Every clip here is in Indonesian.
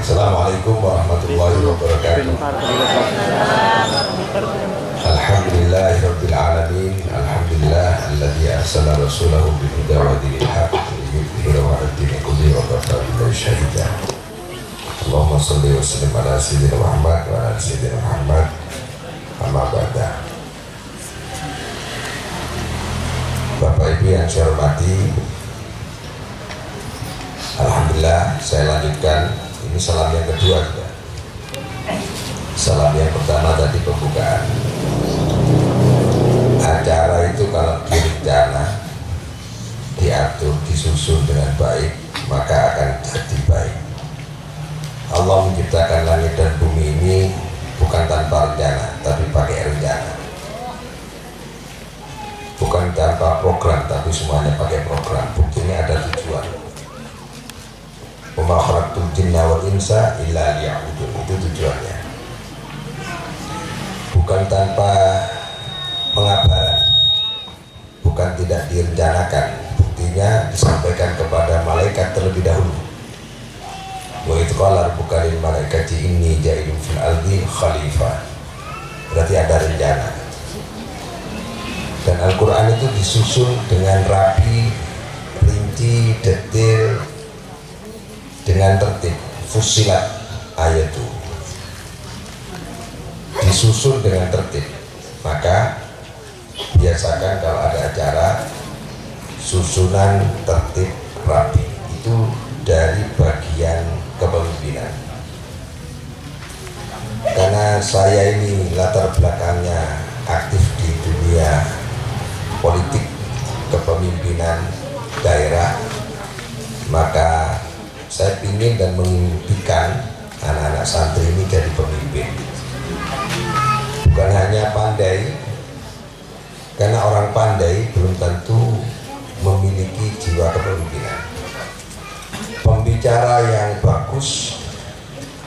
Assalamualaikum warahmatullahi wabarakatuh. Alhamdulillahirabbil alamin. Alhamdulillah alladzi arsala rasulahu bil huda wa dinil haqq liyudhhirahu 'ala dini kullihi wa kafa billahi shahida. Allahumma shalli wa sallim ala sayyidina Muhammad wa ala sayyidina Muhammad. Amma ba'da. Bapak Ibu yang saya hormati, alhamdulillah saya lanjutkan. Ini salam yang kedua juga. Salam yang pertama tadi pembukaan. Acara itu kalau direncana, diatur, disusun dengan baik, maka akan jadi baik. Allah menciptakan langit dan bumi ini bukan tanpa rencana, tapi pakai rencana. Bukan tanpa program, tapi semuanya pakai program. Buktinya ada tujuan. Wa ma khalaqtul jinna wal insa illa liya'budun. Itu tujuannya. Bukan tanpa pengabaran, bukan tidak direncanakan. Buktinya disampaikan kepada malaikat terlebih dahulu. Wa idh qala rabbuka lil malaikati inni ja'ilun fil ardi khalifah. Berarti ada rencana. Dan Al-Quran itu disusun dengan rapi, rinci, detail, dengan tertib. Fusilat ayat itu disusun dengan tertib. Maka biasakan kalau ada acara susunan tertib rapi, itu dari bagian kepemimpinan. Karena saya ini latar belakangnya aktif di dunia politik kepemimpinan daerah, maka saya ingin dan mengimpikan anak-anak santri ini jadi pemimpin. Bukan hanya pandai, karena orang pandai belum tentu memiliki jiwa kepemimpinan. Pembicara yang bagus,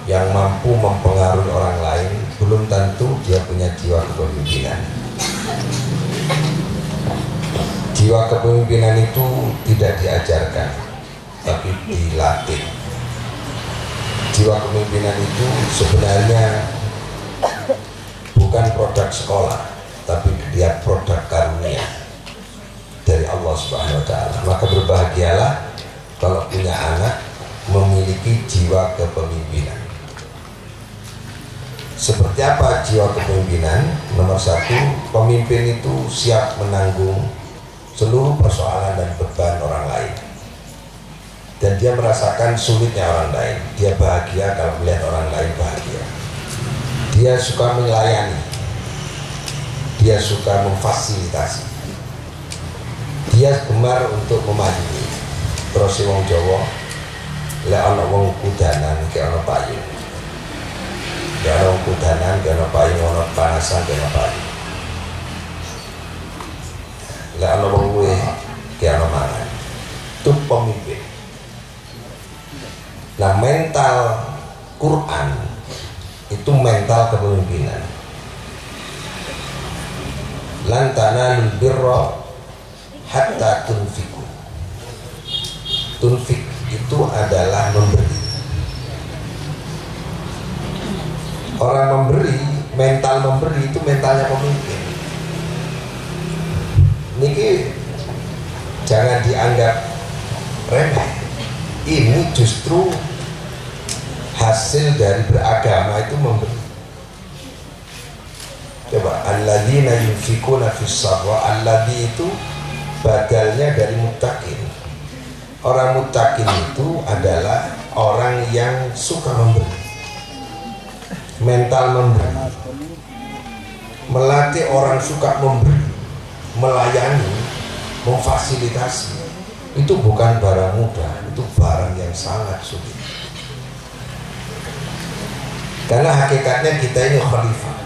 yang mampu mempengaruhi orang lain, belum tentu dia punya jiwa kepemimpinan. Jiwa kepemimpinan itu tidak diajarkan, tapi dilatih. Jiwa kepemimpinan itu sebenarnya bukan produk sekolah, tapi dia produk karunia dari Allah Subhanahu wa Ta'ala. Maka berbahagialah kalau punya anak memiliki jiwa kepemimpinan. Seperti apa jiwa kepemimpinan? Nomor satu, pemimpin itu siap menanggung seluruh persoalan dan beban orang lain. Dan dia merasakan sulitnya orang lain. Dia bahagia kalau melihat orang lain bahagia. Dia suka melayani. Dia suka memfasilitasi. Dia gemar untuk memahami. Terus wong Jawa, lek ana wong kudanan ke ana payung. Lek ana wong kudanan ke ana payung, ana panasan ke ana payung. Lek ana wong kuwe ke ana mangan. Itu pemimpin. Nah, mental Quran itu mental kepemimpinan. Lan tanalul birra hatta tunfiku. Tunfik itu adalah memberi. Orang memberi, mental memberi itu mentalnya pemimpin. Niki jangan dianggap remeh. Ini justru hasil dari beragama itu memberi. Coba alladzina yunfikuna fis sarra, alladzi itu badalnya dari muttaqin. Orang muttaqin itu adalah orang yang suka memberi. Mental memberi. Melatih orang suka memberi, melayani, memfasilitasi. Itu bukan barang mudah, itu barang yang sangat sulit. Karena hakikatnya kita ini khalifah.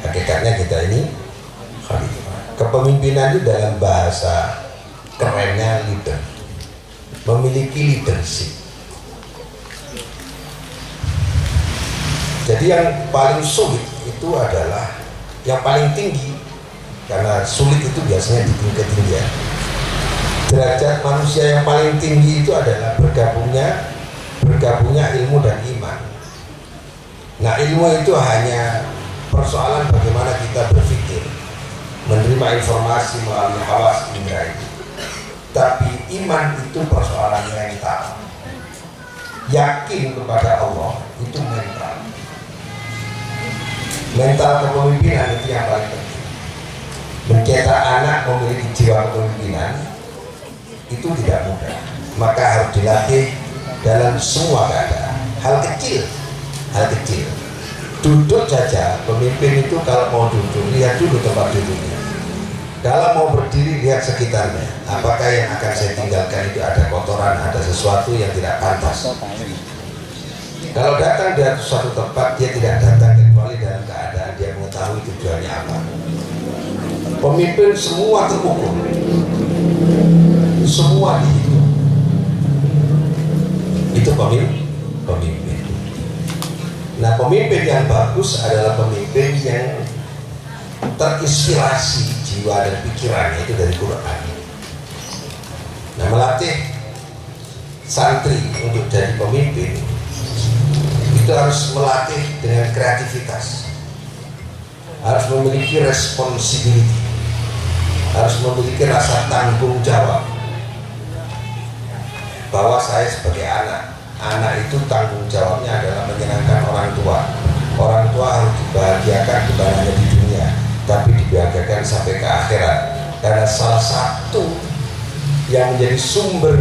Hakikatnya kita ini khalifah. Kepemimpinan itu dalam bahasa kerennya leader. Memiliki leadership. Jadi yang paling sulit itu adalah yang paling tinggi. Karena sulit itu biasanya di tingkat ketinggian. Derajat manusia yang paling tinggi itu adalah bergabungnya bergabungnya ilmu dan iman. Nah, ilmu itu hanya persoalan bagaimana kita berpikir, menerima informasi melalui hawas indera itu. Tapi iman itu persoalan mental. Yakin kepada Allah itu mental. Mental kepemimpinan itu yang paling penting. Mencetak anak memiliki jiwa kepemimpinan itu tidak mudah. Maka harus dilatih dalam semua keadaan. Hal kecil. Duduk saja, pemimpin itu kalau mau duduk, lihat dulu tempat duduknya. Kalau mau berdiri, lihat sekitarnya. Apakah yang akan saya tinggalkan itu ada kotoran, ada sesuatu yang tidak pantas. Kalau datang di suatu tempat, dia tidak datang kecuali dalam keadaan dia mengetahui tujuannya apa. Pemimpin semua terukur, semua dihitung. Itu pemimpin. Nah, pemimpin yang bagus adalah pemimpin yang terinspirasi jiwa dan pikirannya itu dari Quran. Nah, melatih santri untuk jadi pemimpin itu harus melatih dengan kreativitas, harus memiliki responsibility, harus memiliki rasa tanggung jawab bahwa saya sebagai anak itu tanggung jawabnya adalah menyenangkan orang tua. Orang tua harus dibahagiakan bukan hanya di dunia, tapi dibahagiakan sampai ke akhirat. Karena salah satu yang menjadi sumber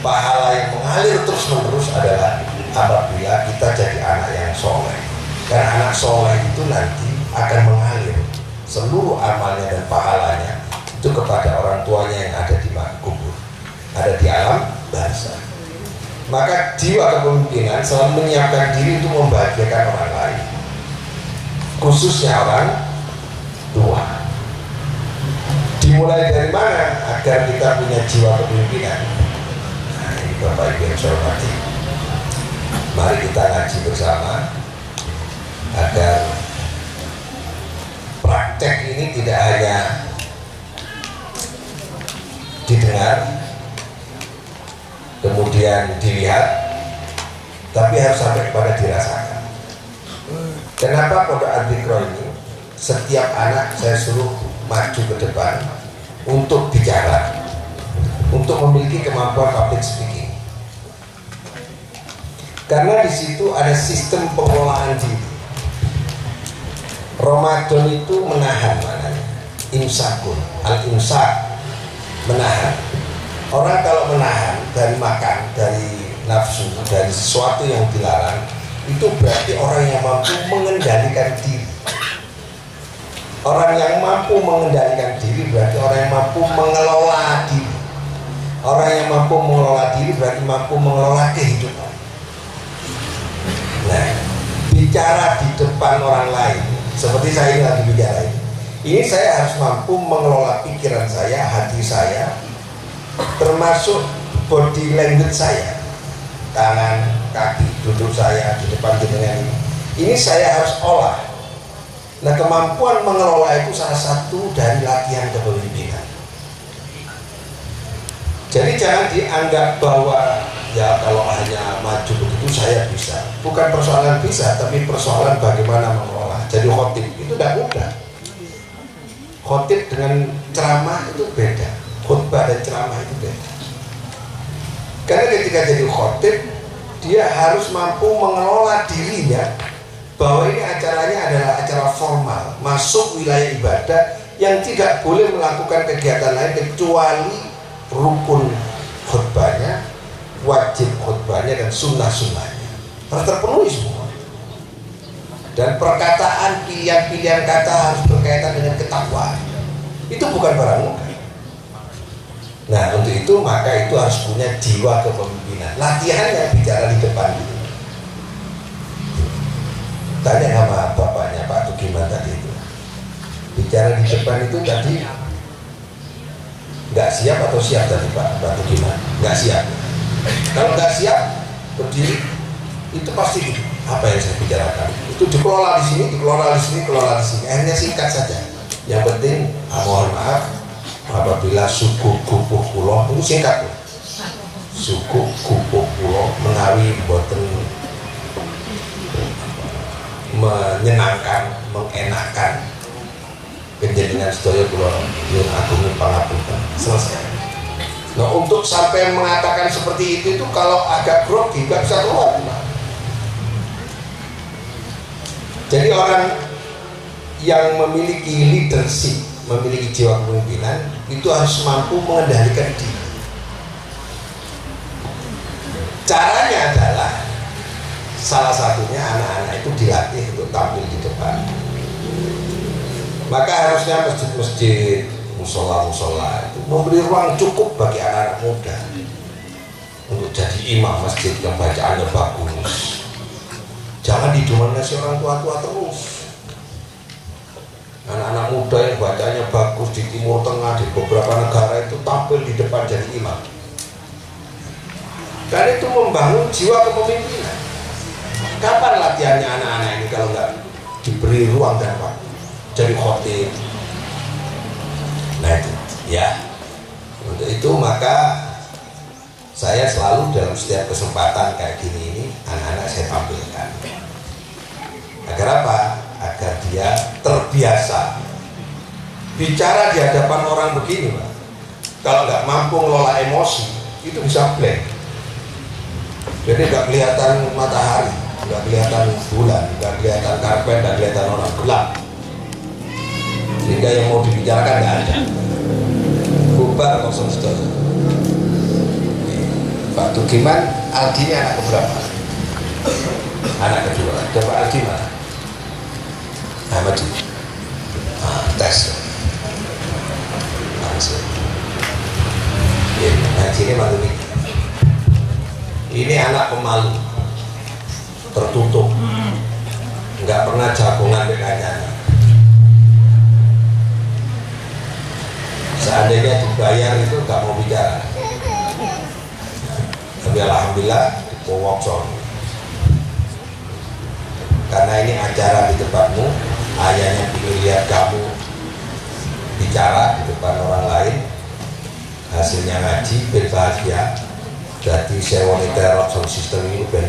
pahala yang mengalir terus-menerus adalah apabila kita jadi anak yang soleh. Karena anak soleh itu nanti akan mengalir seluruh amalnya dan pahalanya itu kepada orang tuanya yang ada di kubur, ada di alam barzah. Maka jiwa kepemimpinan selalu menyiapkan diri untuk membahagiakan orang lain, khususnya orang tua. Dimulai dari mana agar kita punya jiwa kepemimpinan? Nah, ini Bapak Ibu yang saya hormati, mari kita ngaji bersama agar praktek ini tidak hanya didengar kemudian dilihat, tapi harus sampai kepada dirasakan. Kenapa Pondok Al-Dzikra ini setiap anak saya suruh maju ke depan untuk bicara, untuk memiliki kemampuan public speaking? Karena di situ ada sistem pengelolaan diri. Ramadan itu menahan, maknanya imsakun, al-imsak, menahan. Orang kalau menahan dari makan, dari nafsu, dari sesuatu yang dilarang, itu berarti orang yang mampu mengendalikan diri. Orang yang mampu mengendalikan diri berarti orang yang mampu mengelola diri. Orang yang mampu mengelola diri berarti mampu mengelola kehidupan. Nah, bicara di depan orang lain, seperti saya ini lagi bicara ini saya harus mampu mengelola pikiran saya, hati saya, termasuk body language saya, tangan, kaki, duduk saya di depan jenengan ini saya harus olah. Nah, kemampuan mengelola itu salah satu dari latihan kepemimpinan. Jadi jangan dianggap bahwa ya kalau hanya maju begitu saya bisa. Bukan persoalan bisa, tapi persoalan bagaimana mengelola. Jadi khotib itu tidak mudah. Khotib dengan ceramah itu beda. Khutbah dan ceramah itu beda. Karena ketika jadi khotib, dia harus mampu mengelola dirinya bahwa ini acaranya adalah acara formal, masuk wilayah ibadah yang tidak boleh melakukan kegiatan lain kecuali rukun khutbahnya, wajib khutbahnya, dan sunnah-sunnahnya harus terpenuhi semua. Dan perkataan, pilihan-pilihan kata harus berkaitan dengan ketakwaan. Itu bukan barang mudah. Nah, untuk itu maka itu harus punya jiwa kepemimpinan. Latihannya bicara di depan itu. Tanya sama bapaknya Pak Tugiman tadi itu. Bicara di depan itu tadi nggak siap atau siap tadi Pak Tugiman? Nggak siap. Kalau nggak siap berdiri itu pasti gitu. Apa yang saya bicarakan itu dikelola di sini, dikelola di sini, dikelola di sini. Akhirnya singkat saja. Yang penting mohon maaf apabila suku kupuh pulau itu singkat tuh. suku gubuk kula menawi boten menyenangkan, mengenakan penjenengan sedaya kula nyuwun agung pangapunten. Selesai. Nah, untuk sampai mengatakan seperti itu kalau agak grogi nggak bisa keluar. Jadi orang yang memiliki leadership, memiliki jiwa kepemimpinan itu harus mampu mengendalikan diri. Caranya adalah salah satunya anak-anak itu dilatih untuk tampil di depan. Maka harusnya masjid-masjid, musola-musola itu memberi ruang cukup bagi anak-anak muda untuk jadi imam masjid yang bacaannya bagus. Jangan didominasi orang tua-tua terus. Anak-anak muda yang bacanya bagus di Timur Tengah, di beberapa negara itu tampil di depan jadi imam. Dan itu membangun jiwa kepemimpinan. Kapan latihannya anak-anak ini kalau nggak diberi ruang dan waktu? Jadi khotib. Nah itu, ya. Untuk itu maka saya selalu dalam setiap kesempatan kayak gini ini anak-anak saya tampilkan. Agar apa? Agar dia terbiasa bicara di hadapan orang begini, Pak. Kalau nggak mampu ngelola emosi, itu bisa blank. Jadi nggak kelihatan matahari, nggak kelihatan bulan, nggak kelihatan karpet, nggak kelihatan orang gelap. Sehingga yang mau dibicarakan nggak ada. Bubar kosong saja. Pak Tugiman, Aldi ini anak keberapa? Anak kedua. Coba Aldi mana? Ahmadi. Tes. Langsung. Ngaji ini malu nih. Ini anak pemalu, tertutup, nggak pernah jagongan dengan. Seandainya dibayar itu nggak mau bicara. Tapi alhamdulillah dipowokson. Karena ini acara di tempatmu, ayahnya ingin lihat kamu bicara di depan orang lain, hasilnya ngaji, berbahagia. Jadi saya wanita sound system ini ben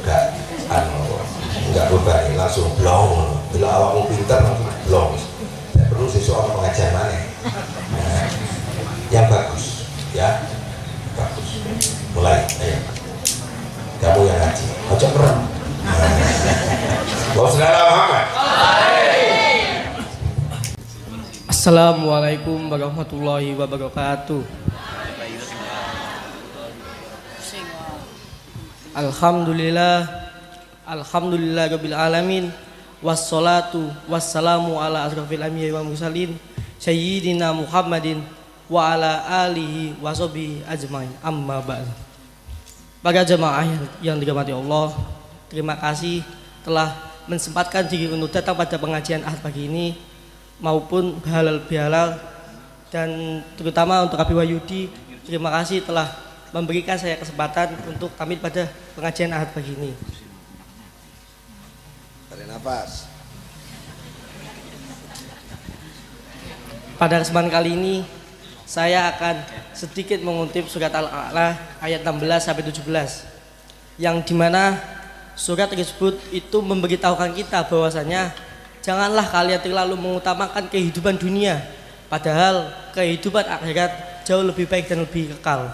nggak berbani, langsung blong. Bila awakmu pintar langsung blong. Tidak perlu sesuatu pengajian mana. Nah, yang bagus, ya bagus. Mulai, ayo. Kamu yang ngaji, ojo merem. Saudara Muhammad. Assalamualaikum warahmatullahi wabarakatuh. Alhamdulillah rabbil alamin, wassalatu wassalamu ala asrofil anbiya'i wal mursalin sayyidina Muhammadin wa ala alihi wa sahbihi ajmain, amma ba'd. Para jemaah yang dirahmati Allah, terima kasih telah mensempatkan diri untuk datang pada pengajian Ahad pagi ini, maupun halal bihalal, dan terutama untuk Abi Wahyudi, terima kasih telah memberikan saya kesempatan untuk tampil pada pengajian Ahad pagi ini. Tarik nafas. Pada kesempatan kali ini saya akan sedikit mengutip surat Al-A'la ayat 16 sampai 17, yang dimana surat tersebut itu memberitahukan kita bahwasanya janganlah kalian terlalu mengutamakan kehidupan dunia, padahal kehidupan akhirat jauh lebih baik dan lebih kekal.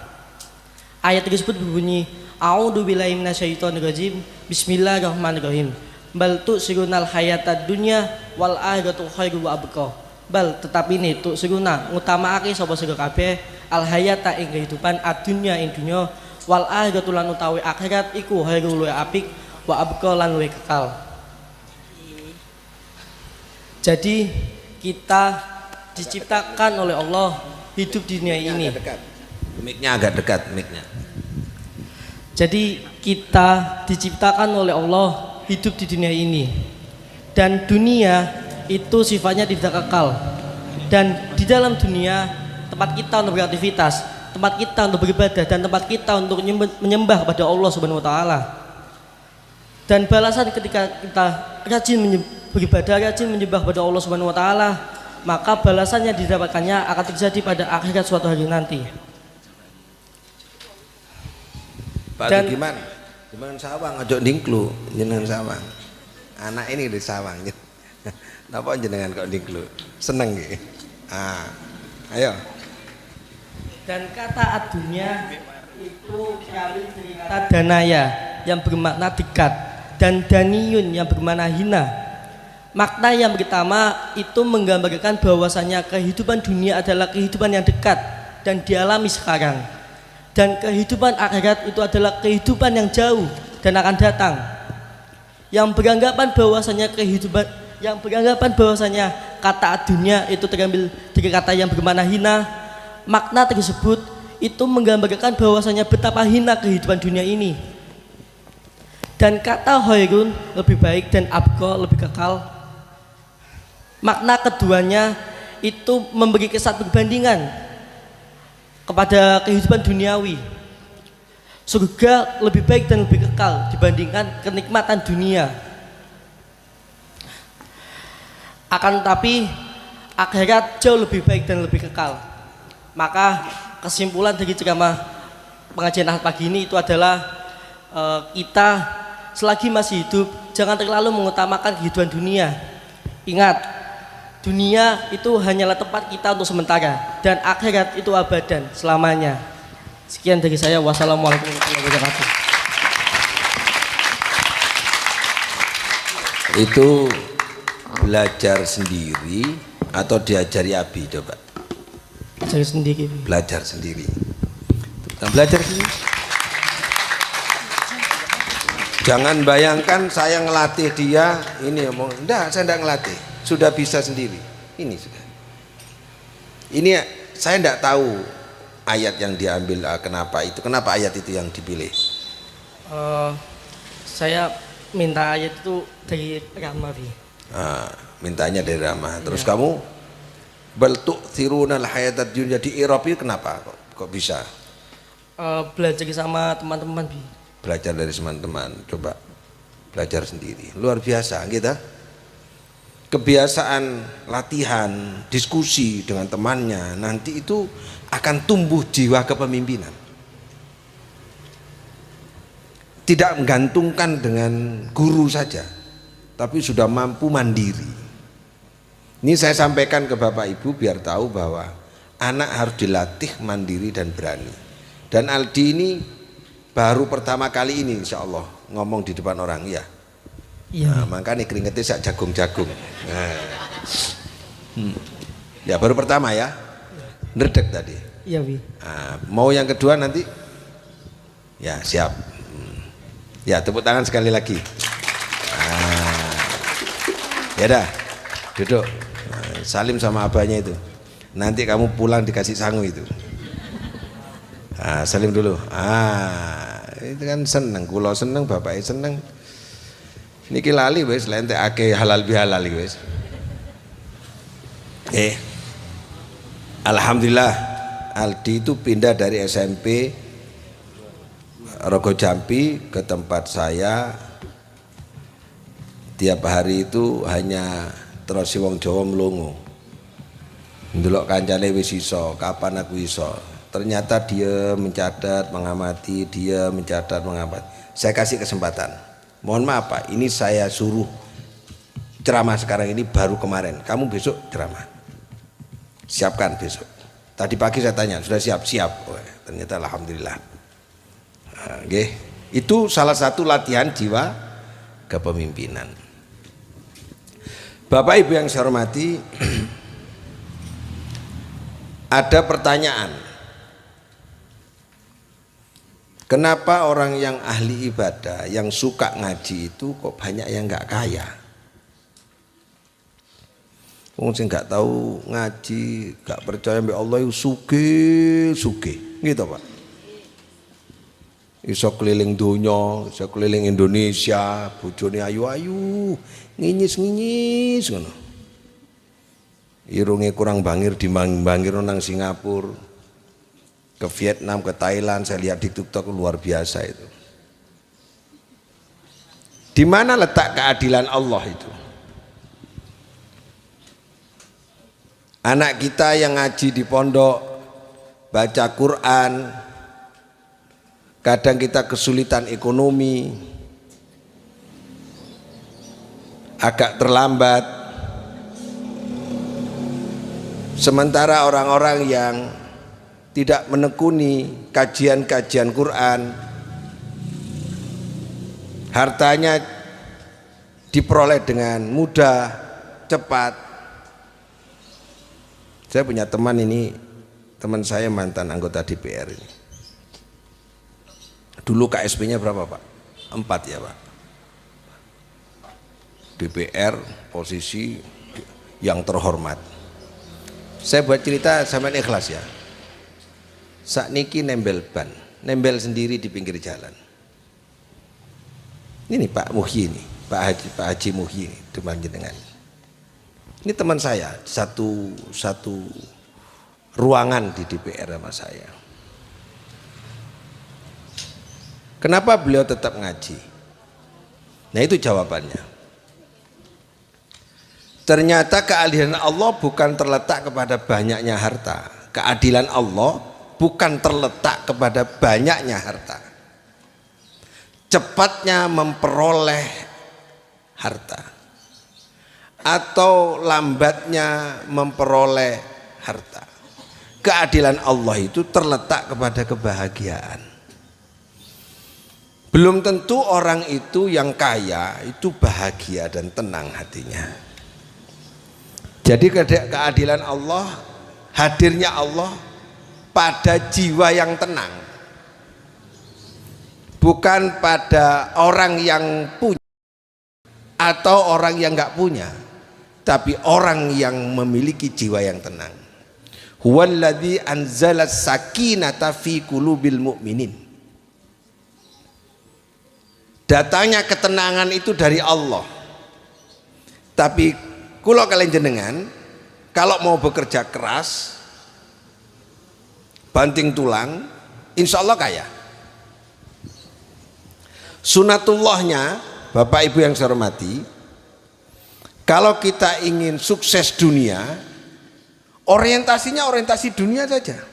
Ayat tersebut berbunyi, A'udzubillahi minasyaitonir rajim, Bismillahirrahmanirrahim. Bal tu'sirunal hayatad dunya wal akhiratu khairu wa abqa. Bal tetapi ini tu'siruna ngutamaake sapa sira kabeh al hayata ing kehidupan adunya ing dunya, wal akhiratu lan utawi akhirat iku khairu luwih apik wa abqa lan luwih kekal. Jadi kita diciptakan oleh Allah hidup di dunia ini. Mic-nya agak dekat, mic-nya. Jadi kita diciptakan oleh Allah hidup di dunia ini, dan dunia itu sifatnya tidak kekal, dan di dalam dunia tempat kita untuk beraktivitas, tempat kita untuk beribadah, dan tempat kita untuk menyembah kepada Allah Subhanahu wa taala. Dan balasan ketika kita rajin beribadah, rajin menyembah kepada Allah Subhanahu wa taala, maka balasannya didapatkannya akan terjadi pada akhirat suatu hari nanti. Pak Dan- gimana? Gimana Sawang ojo Dingklu, jenengan Sawang. Anak ini di Sawang. Napa jenengan kok Dingklu? Seneng nggih. Ayo. Dan kata adunya itu terambil dari kata danaya yang bermakna dekat dan daniyun yang bermakna hina. Makna yang pertama itu menggambarkan bahwasanya kehidupan dunia adalah kehidupan yang dekat dan dialami sekarang. Dan kehidupan akhirat itu adalah kehidupan yang jauh dan akan datang. Yang beranggapan bahwasanya kata dunia itu terambil dari kata yang bermakna hina. Makna tersebut itu menggambarkan bahwasanya betapa hina kehidupan dunia ini. Dan kata khairun lebih baik dan abqa lebih kekal. Makna keduanya itu memberi kesan perbandingan kepada kehidupan duniawi. Surga lebih baik dan lebih kekal dibandingkan kenikmatan dunia. Akan tetapi akhirat jauh lebih baik dan lebih kekal. Maka kesimpulan dari ceramah pengajian Ahad pagi ini itu adalah kita selagi masih hidup jangan terlalu mengutamakan kehidupan dunia. Ingat, dunia itu hanyalah tempat kita untuk sementara dan akhirat itu abadan selamanya. Sekian dari saya. Wassalamualaikum warahmatullahi wabarakatuh. Itu belajar sendiri atau diajari Abi coba? Saya sendiri. Belajar sendiri. Belajar sendiri. Jangan bayangkan saya ngelatih dia ini ngomong, enggak, saya enggak ngelatih. Sudah bisa sendiri. Ini sudah. Ini saya enggak tahu ayat yang diambil kenapa ayat itu yang dipilih. Saya minta ayat itu dari Rahmah. Mintanya dari Rahmah. Terus kamu bal tu'thirunal hayatad dunya di Eropa kenapa kok bisa? Belajar sama teman-teman Bi. Belajar dari teman-teman, coba belajar sendiri. Luar biasa kita. Kebiasaan latihan, diskusi dengan temannya nanti itu akan tumbuh jiwa kepemimpinan. Tidak menggantungkan dengan guru saja, tapi sudah mampu mandiri. Ini saya sampaikan ke Bapak Ibu biar tahu bahwa anak harus dilatih mandiri dan berani. Dan Aldi ini baru pertama kali ini insya Allah ngomong di depan orang ya. Iya. Nah, makanya keringetnya sak jagung-jagung. Nah. Ya baru pertama ya. Nerdek tadi. Iya Bi. Nah, mau yang kedua nanti? Ya siap. Ya tepuk tangan sekali lagi. Nah. Ya dah, duduk. Nah, salim sama abahnya itu. Nanti kamu pulang dikasih sangu itu. Salim dulu. Itu kan seneng, kulo seneng, bapaknya seneng. Niki lali wis lentekake halal bihalal iki wis. Alhamdulillah Aldi itu pindah dari SMP Rogo Jampi ke tempat saya. Tiap hari itu hanya terus si wong Jawa mlungu. Ndelok kancane wis iso, kapan aku iso. Ternyata dia mencatat, mengamati, dia mencatat, mengamati. Saya kasih kesempatan. Mohon maaf Pak, ini saya suruh ceramah sekarang ini baru kemarin. Kamu besok ceramah. Siapkan besok. Tadi pagi saya tanya, sudah siap? Siap. Oh, ternyata alhamdulillah. Itu salah satu latihan jiwa kepemimpinan. Bapak Ibu yang saya hormati, ada pertanyaan. Kenapa orang yang ahli ibadah, yang suka ngaji itu kok banyak yang nggak kaya? Wong sing nggak tahu ngaji, nggak percaya mbek Allah itu sugih, gitu Pak. Iso keliling dunia, iso keliling Indonesia, bojone ayu-ayu, nginyis ngono. Irunge kurang bangir dibangir nang Singapura. Ke Vietnam, ke Thailand, saya lihat di TikTok luar biasa itu. Di mana letak keadilan Allah itu? Anak kita yang ngaji di pondok, baca Quran, kadang kita kesulitan ekonomi, agak terlambat. Sementara orang-orang yang tidak menekuni kajian-kajian Quran, hartanya diperoleh dengan mudah, cepat. Saya punya teman ini, teman saya mantan anggota DPR ini. Dulu KSP-nya berapa Pak? 4 ya Pak. DPR posisi yang terhormat. Saya buat cerita sampai ikhlas ya. Sakniki nembel ban, nembel sendiri di pinggir jalan. Ini Pak Muhyi ini, Pak Haji Muhyi ini, teman jenengan. Ini teman saya, satu ruangan di DPR sama saya. Kenapa beliau tetap ngaji? Nah itu jawabannya. Ternyata keadilan Allah bukan terletak kepada banyaknya harta. Keadilan Allah bukan terletak kepada banyaknya harta, cepatnya memperoleh harta atau lambatnya memperoleh harta. Keadilan Allah itu terletak kepada kebahagiaan. Belum tentu orang itu yang kaya itu bahagia dan tenang hatinya. Jadi keadilan Allah, hadirnya Allah pada jiwa yang tenang, bukan pada orang yang punya atau orang yang nggak punya, tapi orang yang memiliki jiwa yang tenang. Huwallazi anzala sakinata fi qulubil mu'minin. Datangnya ketenangan itu dari Allah. Tapi kalau kalian jenengan kalau mau bekerja keras, banting tulang, insya Allah kaya. Sunatullahnya, Bapak Ibu yang saya hormati, kalau kita ingin sukses dunia, orientasinya orientasi dunia saja.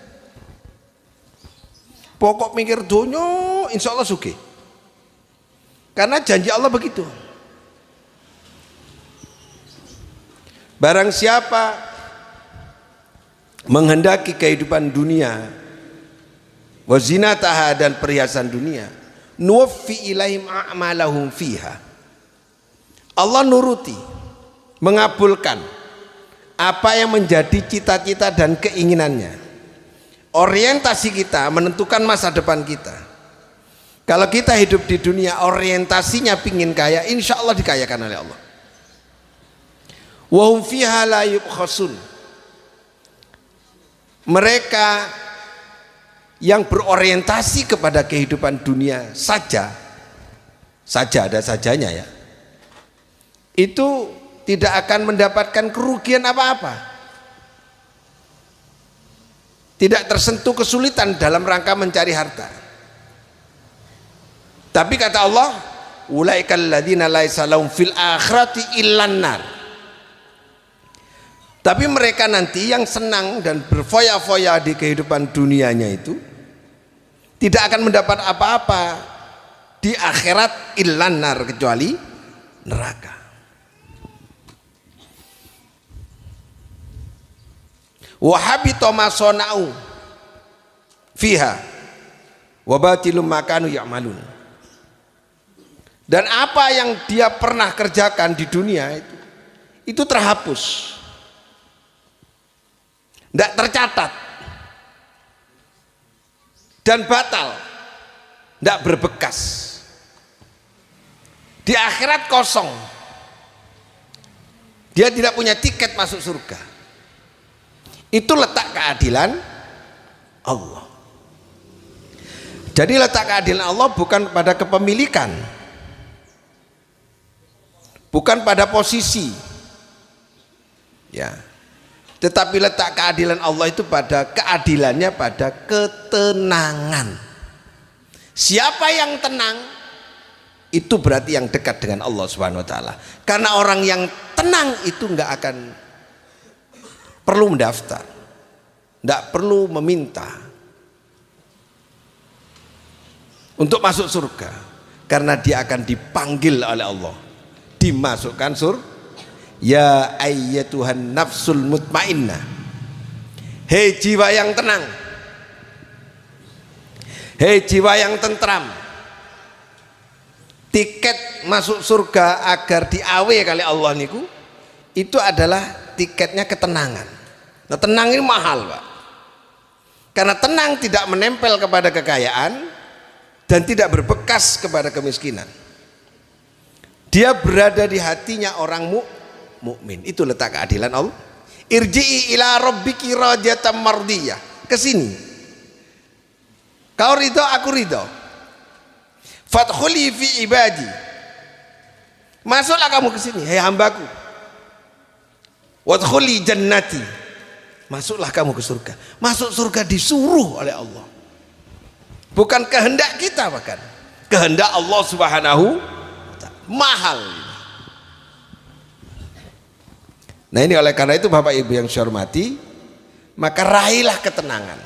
Pokok mikir dunia, insya Allah sugih. Karena janji Allah begitu. Barang siapa menghendaki kehidupan dunia, wazinataha dan perhiasan dunia, nuwaffi ilaihim a'malahum fiha. Allah nuruti, mengabulkan apa yang menjadi cita-cita dan keinginannya. Orientasi kita menentukan masa depan kita. Kalau kita hidup di dunia orientasinya pingin kaya, insya Allah dikayakan oleh Allah. Wa hum fiha la yubkhasun. Mereka yang berorientasi kepada kehidupan dunia saja ada sajanya ya, itu tidak akan mendapatkan kerugian apa-apa, tidak tersentuh kesulitan dalam rangka mencari harta. Tapi kata Allah, ulaikal ladzina laisa lahum fil akhirati illan nar. Tapi mereka nanti yang senang dan berfoya-foya di kehidupan dunianya itu tidak akan mendapat apa-apa di akhirat illan nar, kecuali neraka. Wa habita ma sana'u fiha wa batilum ma kanu ya'malun. Dan apa yang dia pernah kerjakan di dunia itu terhapus, tidak tercatat dan batal, tidak berbekas. Di akhirat kosong, dia tidak punya tiket masuk surga. Itu letak keadilan Allah. Jadi letak keadilan Allah bukan pada kepemilikan, bukan pada posisi, ya. Tetapi letak keadilan Allah itu pada keadilannya pada ketenangan. Siapa yang tenang, itu berarti yang dekat dengan Allah Subhanahu wa taala. Karena orang yang tenang itu nggak akan perlu mendaftar, nggak perlu meminta. untuk masuk surga, karena dia akan dipanggil oleh Allah, dimasukkan surga. Ya ayyatuhan nafsul mutmainnah, hei jiwa yang tenang, hei jiwa yang tentram, tiket masuk surga agar diawe kali Allah niku itu adalah tiketnya ketenangan. Nah, tenang ini mahal, Pak, karena tenang tidak menempel kepada kekayaan dan tidak berbekas kepada kemiskinan. Dia berada di hatinya orang mukmin. Itu letak keadilan Allah. Irji'i ila rabbiki radiyatan mardiyah. Kesini, kau ridho, aku ridho. Fadkhuli fi ibadi, masuklah kamu ke sini, hei hambaku. Wadkhuli jannati, masuklah kamu ke surga. Masuk surga disuruh oleh Allah, bukan kehendak kita, bahkan kehendak Allah Subhanahu wa ta'ala. Mahal. Nah, ini oleh karena itu Bapak Ibu yang saya hormati, maka raihlah ketenangan.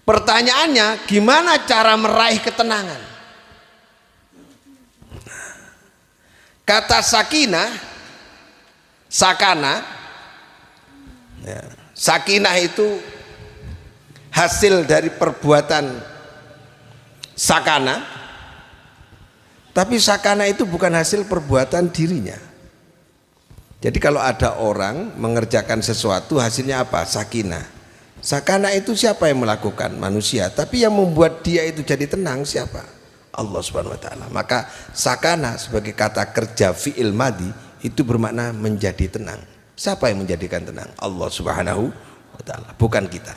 Pertanyaannya, gimana cara meraih ketenangan? Kata sakinah, sakana, ya, sakinah itu hasil dari perbuatan sakana, tapi sakana itu bukan hasil perbuatan dirinya. Jadi kalau ada orang mengerjakan sesuatu, hasilnya apa? Sakinah. Sakana itu siapa yang melakukan? Manusia. Tapi yang membuat dia itu jadi tenang siapa? Allah Subhanahu wa ta'ala. Maka sakana sebagai kata kerja fi'il madi itu bermakna menjadi tenang. Siapa yang menjadikan tenang? Allah Subhanahu wa ta'ala, bukan kita.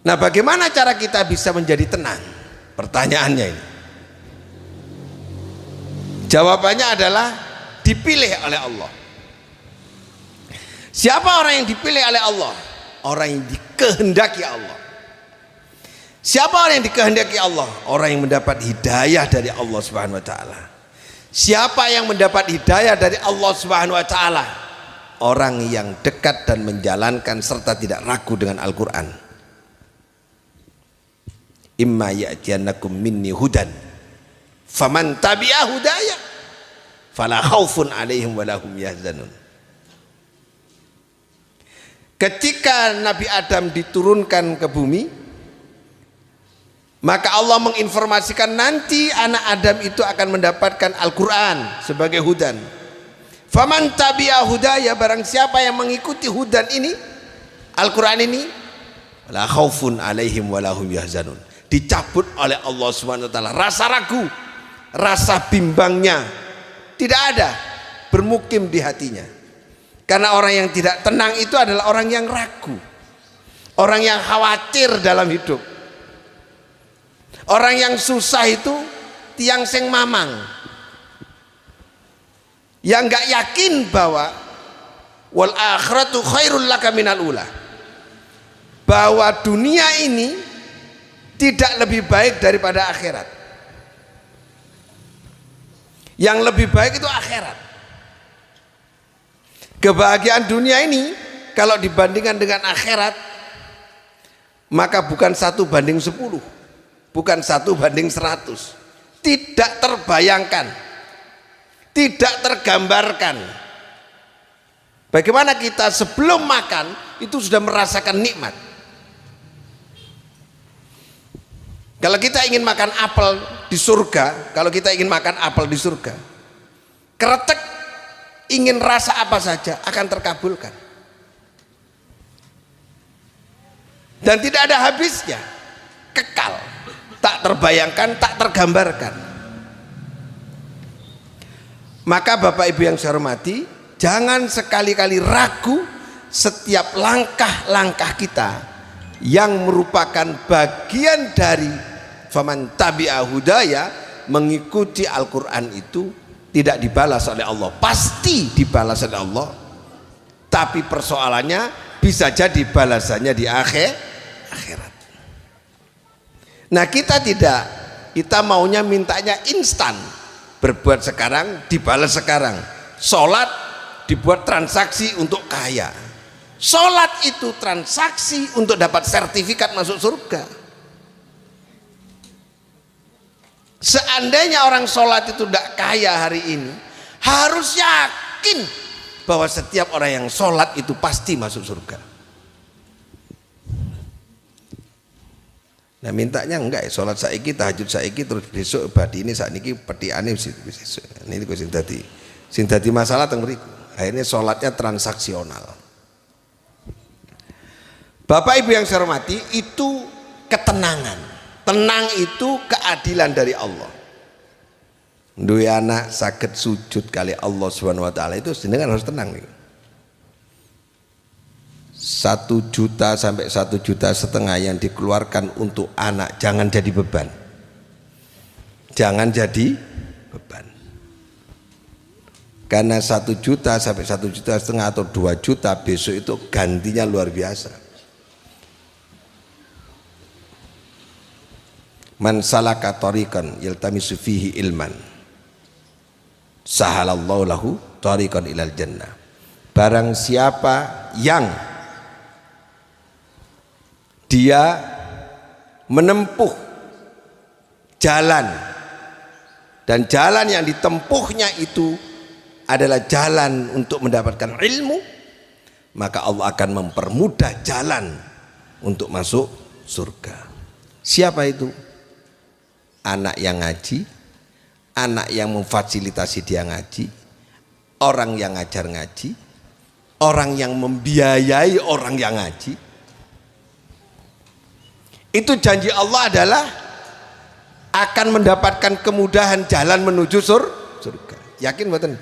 Nah, bagaimana cara kita bisa menjadi tenang? Pertanyaannya ini. Jawabannya adalah dipilih oleh Allah. Siapa orang yang dipilih oleh Allah? Orang yang dikehendaki Allah. Siapa orang yang dikehendaki Allah? Orang yang mendapat hidayah dari Allah Subhanahu wa ta'ala. Siapa yang mendapat hidayah dari Allah Subhanahu wa ta'ala? Orang yang dekat dan menjalankan serta tidak ragu dengan Al-Quran. Imma ya'tiyannakum minni hudan faman tabi'a hudaya fala khaufun alaihim walahum yahzanun. Ketika Nabi Adam diturunkan ke bumi, maka Allah menginformasikan nanti anak Adam itu akan mendapatkan Al-Quran sebagai hudan. Faman tabi'a hudaya, barang siapa yang mengikuti hudan ini, Al-Quran ini, la khaufun alaihim walahum yahzanun. Dicabut oleh Allah Subhanahu wa ta'ala rasa ragu, rasa bimbangnya tidak ada bermukim di hatinya. Karena orang yang tidak tenang itu adalah orang yang ragu, orang yang khawatir dalam hidup. Orang yang susah itu tiang seng mamang, yang nggak yakin bahwa wal akhiratu khairul laka minal ula, bahwa dunia ini tidak lebih baik daripada akhirat. Yang lebih baik itu akhirat. Kebahagiaan dunia ini kalau dibandingkan dengan akhirat, maka bukan 1 banding 10, bukan 1 banding 100. Tidak terbayangkan, tidak tergambarkan bagaimana kita sebelum makan itu sudah merasakan nikmat. Kalau kita ingin makan apel di surga, kalau kita ingin makan apel di surga, kretek, ingin rasa apa saja akan terkabulkan dan tidak ada habisnya, kekal, tak terbayangkan, tak tergambarkan. Maka Bapak Ibu yang saya hormati, jangan sekali-kali ragu setiap langkah-langkah kita yang merupakan bagian dari faman tabi'a hudaya, mengikuti Al-Quran itu tidak dibalas oleh Allah. Pasti dibalas oleh Allah, tapi persoalannya bisa jadi balasannya di akhirat. Nah, kita tidak, kita maunya mintanya instan, berbuat sekarang dibalas sekarang. Sholat dibuat transaksi untuk kaya. Sholat itu transaksi untuk dapat sertifikat masuk surga. Seandainya orang sholat itu tidak kaya hari ini, harus yakin bahwa setiap orang yang sholat itu pasti masuk surga. Nah mintanya enggak ya, sholat saiki, tahajud saiki, terus besok badi ini saat ini petiane ini sing dadi masalah teng mriku. Akhirnya sholatnya transaksional. Bapak Ibu yang saya hormati, itu ketenangan. Tenang itu keadilan dari Allah. Duwe anak sakit sujud kali Allah Subhanahu wa taala itu jenengan harus tenang nih. 1 juta sampai 1,5 juta yang dikeluarkan untuk anak jangan jadi beban. Jangan jadi beban. Karena 1 juta sampai 1,5 juta atau 2 juta besok itu gantinya luar biasa. Man salaka tariqan yaltamisu fihi ilman sahalallahu lahu tariqan ilal jannah. Barang siapa yang dia menempuh jalan dan jalan yang ditempuhnya itu adalah jalan untuk mendapatkan ilmu, maka Allah akan mempermudah jalan untuk masuk surga. Siapa itu? Anak yang ngaji, anak yang memfasilitasi dia ngaji, orang yang ngajar ngaji, orang yang membiayai orang yang ngaji. Itu janji Allah adalah akan mendapatkan kemudahan jalan menuju surga. Yakin buatan?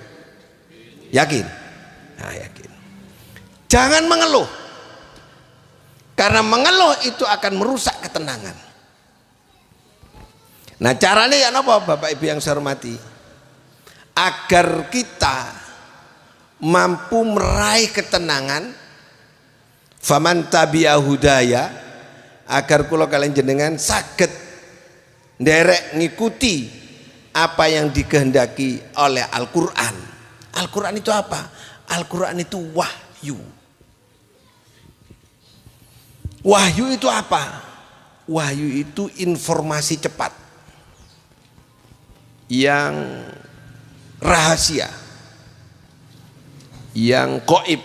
Yakin? Nah, yakin. Jangan mengeluh, karena mengeluh itu akan merusak ketenangan. Nah caranya ya apa Bapak Ibu yang saya hormati, agar kita mampu meraih ketenangan, faman tabi'a hudaya, agar kula kalian jenengan saged nderek ngikuti apa yang dikehendaki oleh Al-Qur'an. Al-Qur'an itu apa? Al-Qur'an itu wahyu. Wahyu itu apa? Wahyu itu informasi cepat yang rahasia, yang gaib,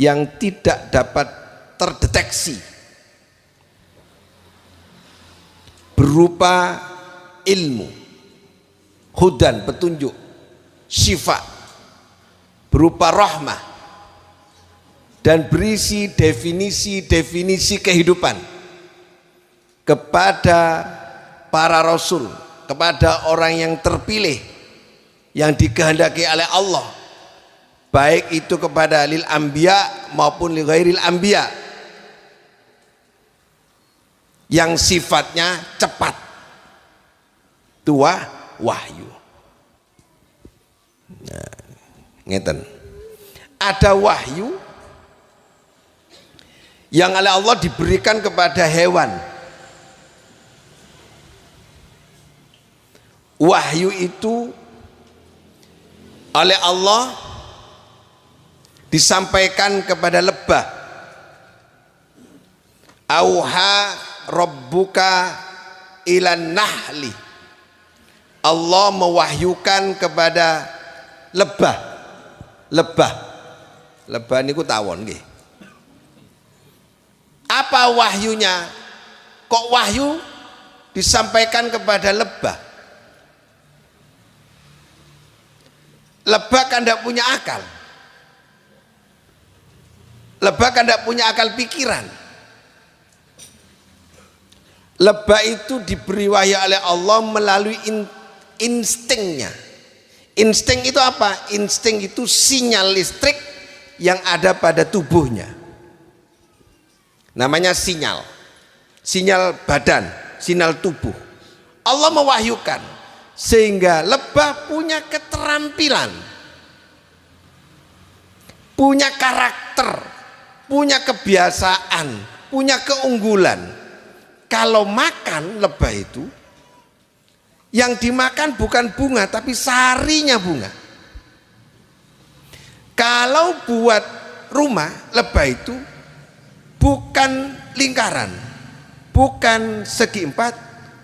yang tidak dapat terdeteksi, berupa ilmu, hudan, petunjuk, syifa, berupa rahmah, dan berisi definisi-definisi kehidupan kepada para rasul, kepada orang yang terpilih yang dikehendaki oleh Allah, baik itu kepada lil anbiya maupun li ghairil anbiya, yang sifatnya cepat. Tua wahyu. Nah, ngeten. Ada wahyu yang oleh Allah diberikan kepada hewan. Wahyu itu oleh Allah disampaikan kepada lebah. Auha rabbuka ilan nahli. Allah mewahyukan kepada lebah. Lebah niku tawon nggih. Apa wahyunya? Kok wahyu disampaikan kepada lebah? Lebah kan tidak punya akal. Lebah kan tidak punya akal pikiran. Lebah itu diberi wahyu oleh Allah melalui instingnya. Insting itu apa? Insting itu sinyal listrik yang ada pada tubuhnya. Namanya sinyal. Sinyal badan, sinyal tubuh. Allah mewahyukan sehingga lebah punya keterampilan, punya karakter, punya kebiasaan, punya keunggulan. Kalau makan lebah itu, yang dimakan bukan bunga tapi sarinya bunga. Kalau buat rumah, lebah itu bukan lingkaran, bukan segi empat,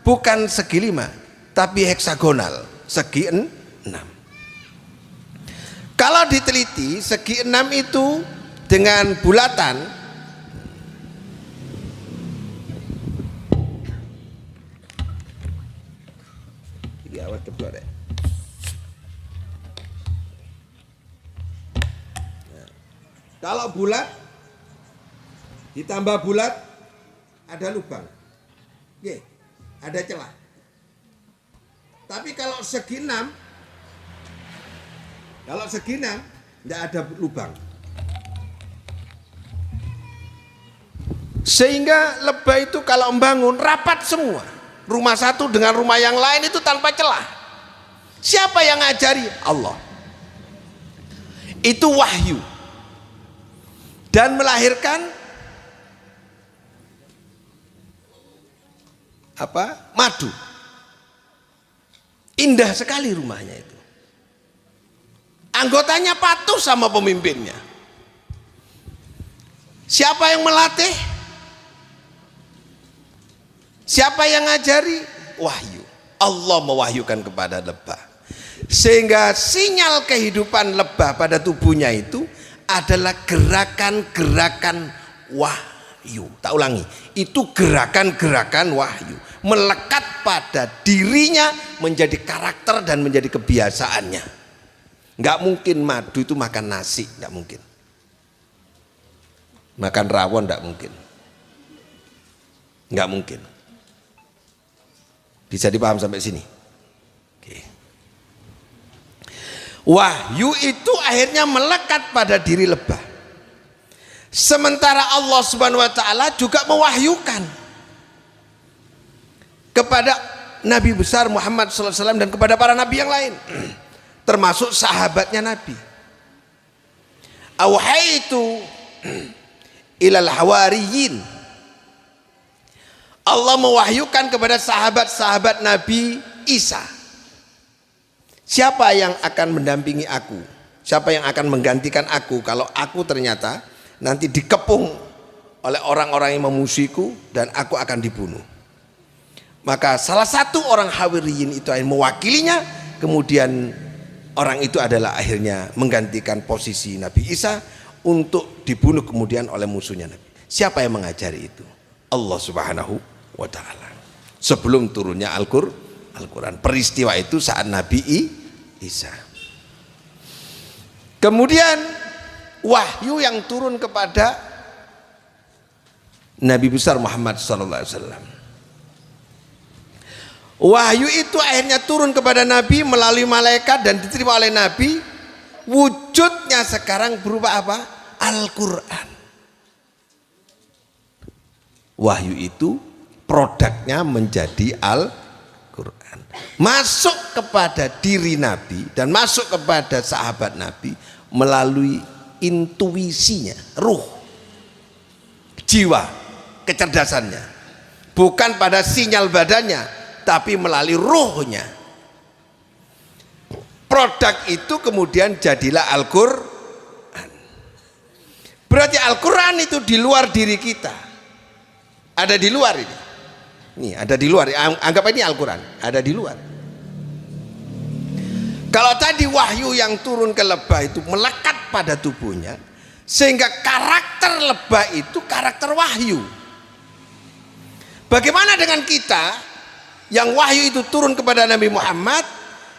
bukan segi 5 tapi heksagonal, segi 6. Kalau diteliti segi 6 itu dengan bulatan ini awet keblor ya. Kalau bulat ditambah bulat ada lubang, ada celah. Tapi kalau segi 6 tidak ada lubang. Sehingga lebah itu kalau membangun rapat semua. Rumah satu dengan rumah yang lain itu tanpa celah. Siapa yang ngajari? Allah. Itu wahyu. Dan melahirkan madu. Indah sekali rumahnya itu. Anggotanya patuh sama pemimpinnya. Siapa yang melatih? Siapa yang ngajari? Wahyu. Allah mewahyukan kepada lebah. Sehingga sinyal kehidupan lebah pada tubuhnya itu adalah gerakan-gerakan wahyu. Tak ulangi, itu gerakan-gerakan wahyu. Melekat pada dirinya menjadi karakter dan menjadi kebiasaannya. Nggak mungkin madu itu makan nasi, nggak mungkin. Makan rawon nggak mungkin. Nggak mungkin. Bisa dipaham sampai sini? Oke. Wahyu itu akhirnya melekat pada diri lebah. Sementara Allah Subhanahu wa taala juga mewahyukan kepada Nabi besar Muhammad sallallahu alaihi wasallam dan kepada para nabi yang lain, termasuk sahabatnya Nabi. Awhaitu ilal hawariyin. Allah mewahyukan kepada sahabat-sahabat Nabi Isa. Siapa yang akan mendampingi aku? Siapa yang akan menggantikan aku kalau aku ternyata nanti dikepung oleh orang-orang yang memusuhiku dan aku akan dibunuh? Maka salah satu orang Hawariyin itu yang mewakilinya, kemudian orang itu adalah akhirnya menggantikan posisi Nabi Isa untuk dibunuh kemudian oleh musuhnya Nabi. Siapa yang mengajari itu? Allah Subhanahu wa taala. Sebelum turunnya Al-Quran. Peristiwa itu saat Nabi Isa. Kemudian wahyu yang turun kepada Nabi besar Muhammad sallallahu alaihi wasallam. Wahyu itu akhirnya turun kepada Nabi melalui malaikat dan diterima oleh Nabi. Wujudnya sekarang berupa apa? Al-Quran. Wahyu itu produknya menjadi Al-Quran. Masuk kepada diri Nabi dan masuk kepada sahabat Nabi melalui intuisinya, ruh, jiwa, kecerdasannya. Bukan pada sinyal badannya, tapi melalui ruhnya. Produk itu kemudian jadilah Al-Quran. Berarti Al-Quran itu di luar diri kita. Ada di luar ini. Nih, ada di luar. Anggap ini Al-Quran, ada di luar. Kalau tadi wahyu yang turun ke lebah itu melekat pada tubuhnya, sehingga karakter lebah itu karakter wahyu. Bagaimana dengan kita yang wahyu itu turun kepada Nabi Muhammad,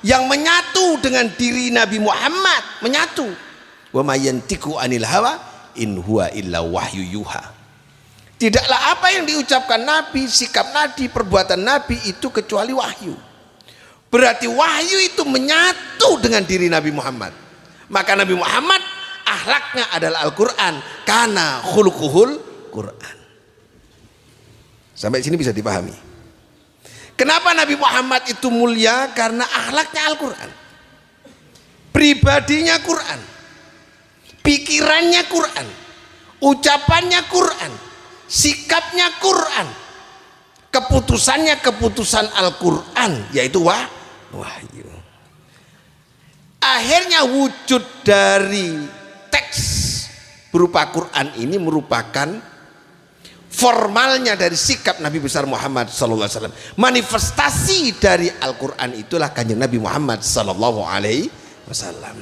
yang menyatu dengan diri Nabi Muhammad, menyatu. Wa may yantiqu anil hawa in huwa illa wahyu yuha. Tidaklah apa yang diucapkan Nabi, sikap Nabi, perbuatan Nabi itu kecuali wahyu. Berarti wahyu itu menyatu dengan diri Nabi Muhammad. Maka Nabi Muhammad akhlaknya adalah Al-Quran, karena khuluquhul Quran. Sampai sini bisa dipahami. Kenapa Nabi Muhammad itu mulia? Karena akhlaknya Al-Quran, pribadinya Quran, pikirannya Quran, ucapannya Quran, sikapnya Quran, keputusannya keputusan Al-Quran, yaitu wahyu. Akhirnya wujud dari teks berupa Quran ini merupakan formalnya dari sikap Nabi besar Muhammad sallallahu alaihi wasallam. Manifestasi dari Al-Qur'an itulah Kanjeng Nabi Muhammad sallallahu alaihi wasallam.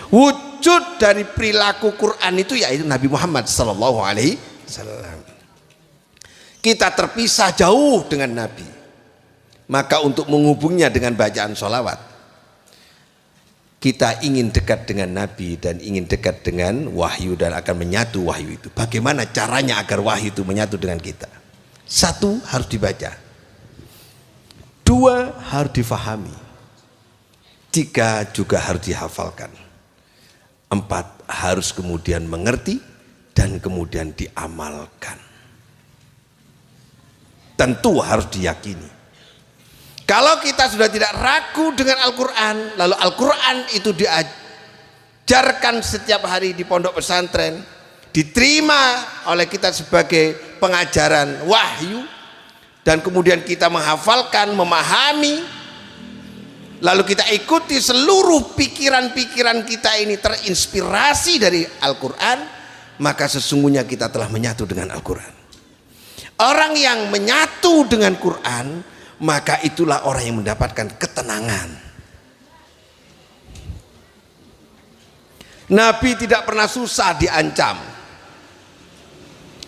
Wujud dari perilaku Quran itu yaitu Nabi Muhammad sallallahu alaihi wasallam. Kita terpisah jauh dengan Nabi. Maka untuk menghubungnya dengan bacaan sholawat, kita ingin dekat dengan Nabi dan ingin dekat dengan wahyu dan akan menyatu wahyu itu. Bagaimana caranya agar wahyu itu menyatu dengan kita? 1, harus dibaca. 2, harus difahami. 3, juga harus dihafalkan. 4, harus kemudian mengerti dan kemudian diamalkan. Tentu harus diyakini. Kalau kita sudah tidak ragu dengan Al-Quran, lalu Al-Quran itu diajarkan setiap hari di pondok pesantren, diterima oleh kita sebagai pengajaran wahyu, dan kemudian kita menghafalkan, memahami, lalu kita ikuti seluruh pikiran-pikiran kita ini terinspirasi dari Al-Quran, maka sesungguhnya kita telah menyatu dengan Al-Quran. Orang yang menyatu dengan Quran, maka itulah orang yang mendapatkan ketenangan. Nabi tidak pernah susah diancam.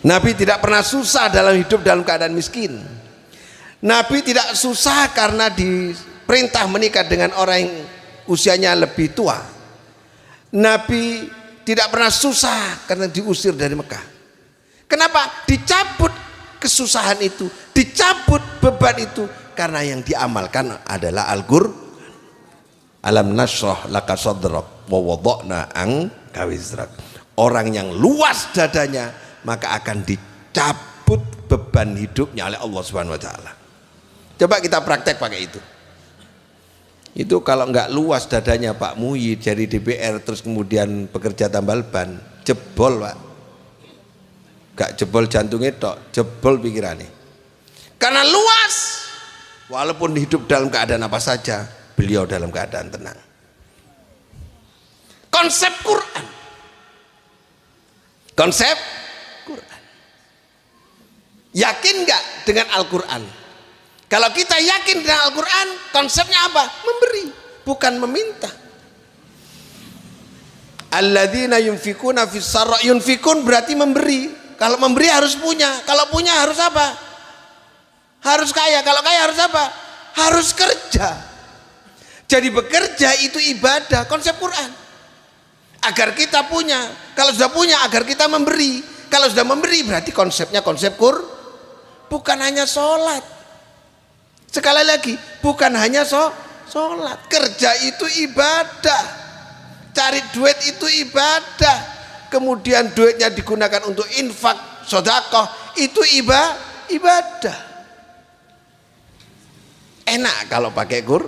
Nabi tidak pernah susah dalam hidup dalam keadaan miskin. Nabi tidak susah karena diperintah menikah dengan orang yang usianya lebih tua. Nabi tidak pernah susah karena diusir dari Mekah. Kenapa? Dicabut kesusahan itu, dicabut beban itu, karena yang diamalkan adalah Al-Qur'an. Alam nashrah laka sadrak wa wada'na anka wizrak. Orang yang luas dadanya maka akan dicabut beban hidupnya oleh Allah Subhanahu wa taala. Coba kita praktek pakai itu. Itu kalau nggak luas dadanya Pak Muhyi dari DPR terus kemudian bekerja tambal ban, jebol Pak. Gak jebol jantungnya tok, jebol pikirannya. Karena luas. Walaupun hidup dalam keadaan apa saja, beliau dalam keadaan tenang. Konsep Quran. Konsep Quran. Yakin gak dengan Al-Quran? Kalau kita yakin dengan Al-Quran, konsepnya apa? Memberi, bukan meminta. Alladzina yunfikuna fis sarra, yunfikun berarti memberi. Kalau memberi harus punya. Kalau punya harus apa? Harus kaya. Kalau kaya harus apa? Harus kerja. Jadi bekerja itu ibadah, konsep Quran. Agar kita punya. Kalau sudah punya, agar kita memberi. Kalau sudah memberi, berarti konsepnya konsep Quran. Bukan hanya sholat. Sekali lagi, bukan hanya sholat. Kerja itu ibadah. Cari duit itu ibadah. Kemudian duitnya digunakan untuk infak, sedekah, itu ibadah. Enak kalau pakai Quran.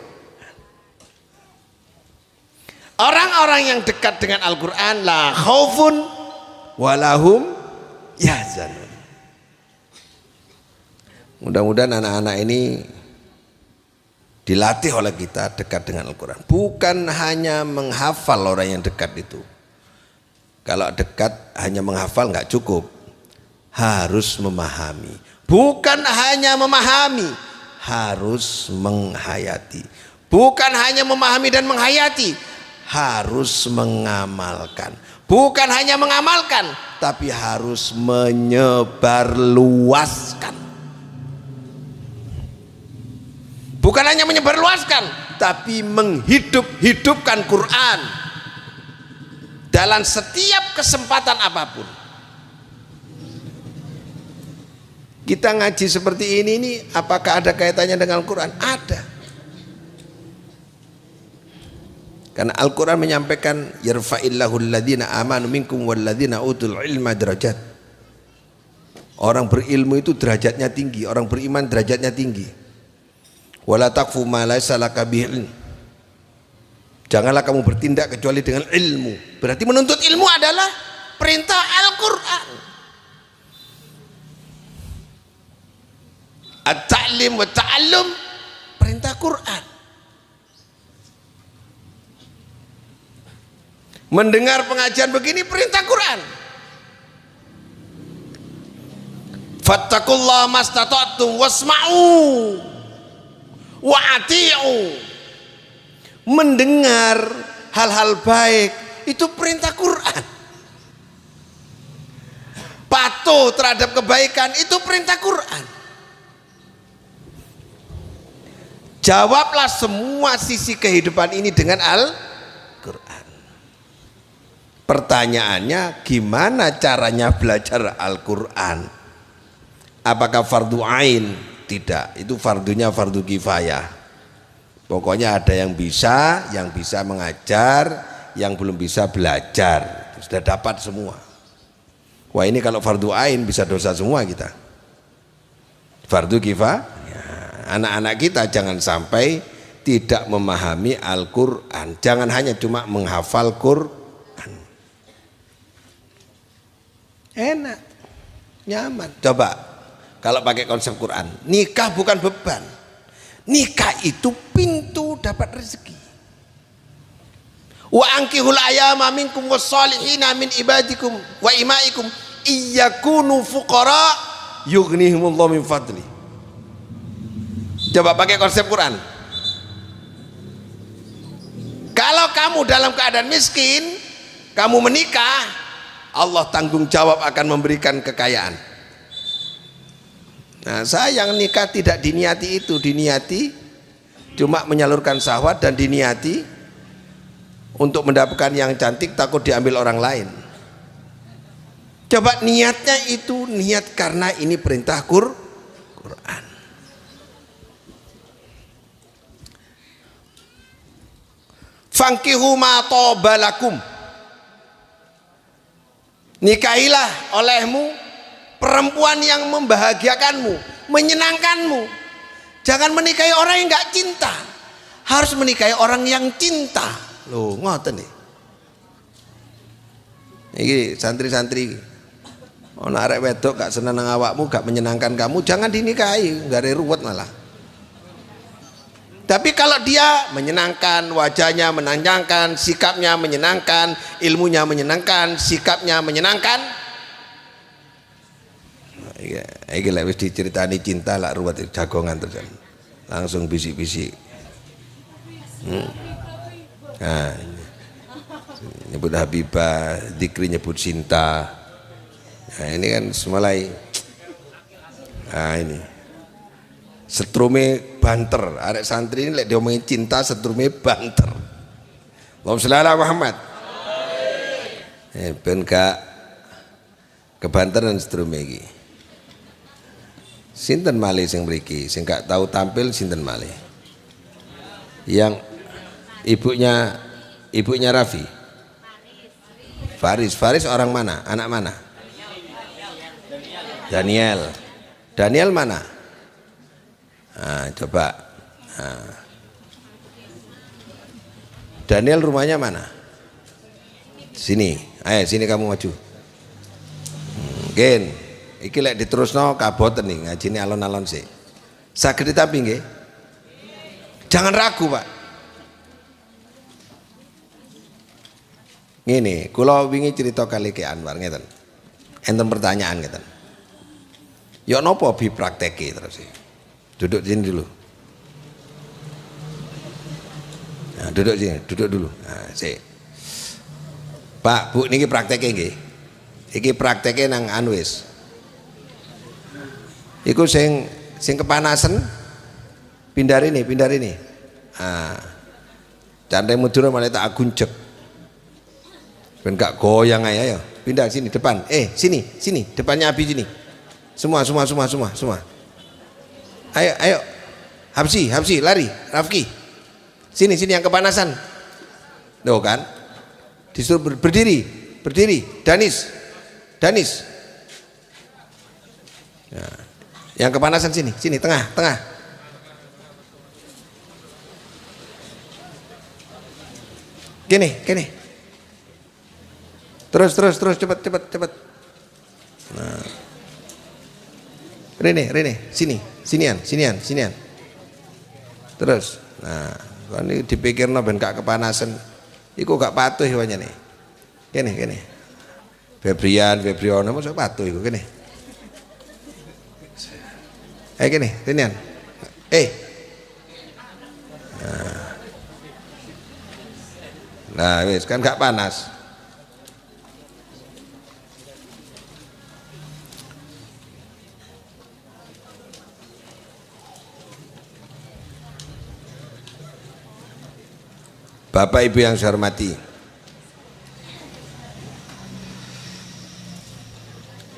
Orang-orang yang dekat dengan Al-Quran la khaufun walahum yahzanun. Mudah-mudahan anak-anak ini dilatih oleh kita dekat dengan Al-Quran. Bukan hanya menghafal orang yang dekat itu. Kalau dekat hanya menghafal nggak cukup, harus memahami. Bukan hanya memahami, harus menghayati. Bukan hanya memahami dan menghayati, harus mengamalkan. Bukan hanya mengamalkan, tapi harus menyebarluaskan. Bukan hanya menyebarluaskan, tapi menghidup-hidupkan Quran dalam setiap kesempatan apapun. Kita ngaji seperti ini apakah ada kaitannya dengan Al-Quran? Ada. Karena Al-Quran menyampaikan yarfa'illahu alladhina amanu minkum walladhina utul ilma derajat. Orang berilmu itu derajatnya tinggi, orang beriman derajatnya tinggi. Wala taqfu ma laysa laka bihi ilm. Janganlah kamu bertindak kecuali dengan ilmu. Berarti menuntut ilmu adalah perintah Al-Quran. At-ta'lim wa ta'allum, perintah Quran. Mendengar pengajian begini perintah Quran. Fattaqullaha mastata'tum wasma'u wa ati'u. Mendengar hal-hal baik itu perintah Quran. Patuh terhadap kebaikan itu perintah Quran. Jawablah semua sisi kehidupan ini dengan Al-Quran. Pertanyaannya, gimana caranya belajar Al-Quran? Apakah fardu ain? Tidak, itu fardunya fardu kifayah. Pokoknya ada yang bisa mengajar, yang belum bisa belajar. Sudah dapat semua. Wah, ini kalau fardu ain bisa dosa semua kita. Fardu kifayah, anak-anak kita jangan sampai tidak memahami Al-Quran. Jangan hanya cuma menghafal Quran. Enak, nyaman. Coba kalau pakai konsep Quran, nikah bukan beban. Nikah itu pintu dapat rezeki. Wa ankihul ayama minkum wassalihina min ibadikum wa imaikum iyakunu fuqara yughnihimullahu min fadli. Coba pakai konsep Quran. Kalau kamu dalam keadaan miskin, kamu menikah, Allah tanggung jawab akan memberikan kekayaan. Nah, saya yang nikah tidak diniati itu, diniati cuma menyalurkan syahwat dan diniati untuk mendapatkan yang cantik takut diambil orang lain. Coba niatnya itu niat karena ini perintah Quran. Fankihu ma tobalakum, nikahilah olehmu perempuan yang membahagiakanmu, menyenangkanmu. Jangan menikahi orang yang nggak cinta, harus menikahi orang yang cinta. Loh, ngoten nih. Iki santri-santri, ono arek wedok gak seneng nang awakmu, gak menyenangkan kamu, jangan dinikahi, nggak ada ruwet malah. Tapi kalau dia menyenangkan, wajahnya menyenangkan, sikapnya menyenangkan, ilmunya menyenangkan, sikapnya menyenangkan, iki lek wis diceritani cinta lak ruwet jagongan terus. Langsung bisik-bisik. Nah, nyebut Habibah, zikri nyebut cinta. Nah, ini kan semalai. Nah, ini setrume banter. Arek santri ini lek diomongin cinta setrume banter. Allahumma sholli ala Muhammad. Ben gak kebanteran setrume iki. Sinten malih sing mriki sing gak tahu tampil, sinten malih? Yang ibunya Raffi. Faris orang mana? Anak mana? Daniel mana? Nah, coba. Nah. Daniel rumahnya mana? Sini. Ayo sini kamu maju. Gen. Iki lek diterusno kaboten nih ngajine alon-alon sih. Saged ditampi nggih? Jangan ragu, Pak. Ngene, kula wingi cerita kali ke Anwar ngeten. Enten pertanyaan ngeten. Ya napa bi prakteke terus. Duduk sini dulu. Nah, duduk sini, duduk dulu. Nah, sik. Pak, Bu niki prakteke nggih. Iki prakteke nang Anwis. Iku sing kepanasan pindah ini. Ah. Cantai mudura malah tak aguncek. Ben gak goyang aja, pindah sini depan. Sini, depannya Abi sini. Semua. Ayo. Habsi, lari. Rafki. Sini yang kepanasan. Loh kan? Disuruh berdiri. Danis. Nah. Yang kepanasan sini, tengah. Gini. Terus cepet. Nah. Rene, sinian. Terus. Nah, kan ini dipikirno ben gak kepanasan. Iku gak patuh wanya nih. Gini. Febrian, mosok patuh iku kene. gini, rinian. Nah, wis kan gak panas. Bapak Ibu yang saya hormati,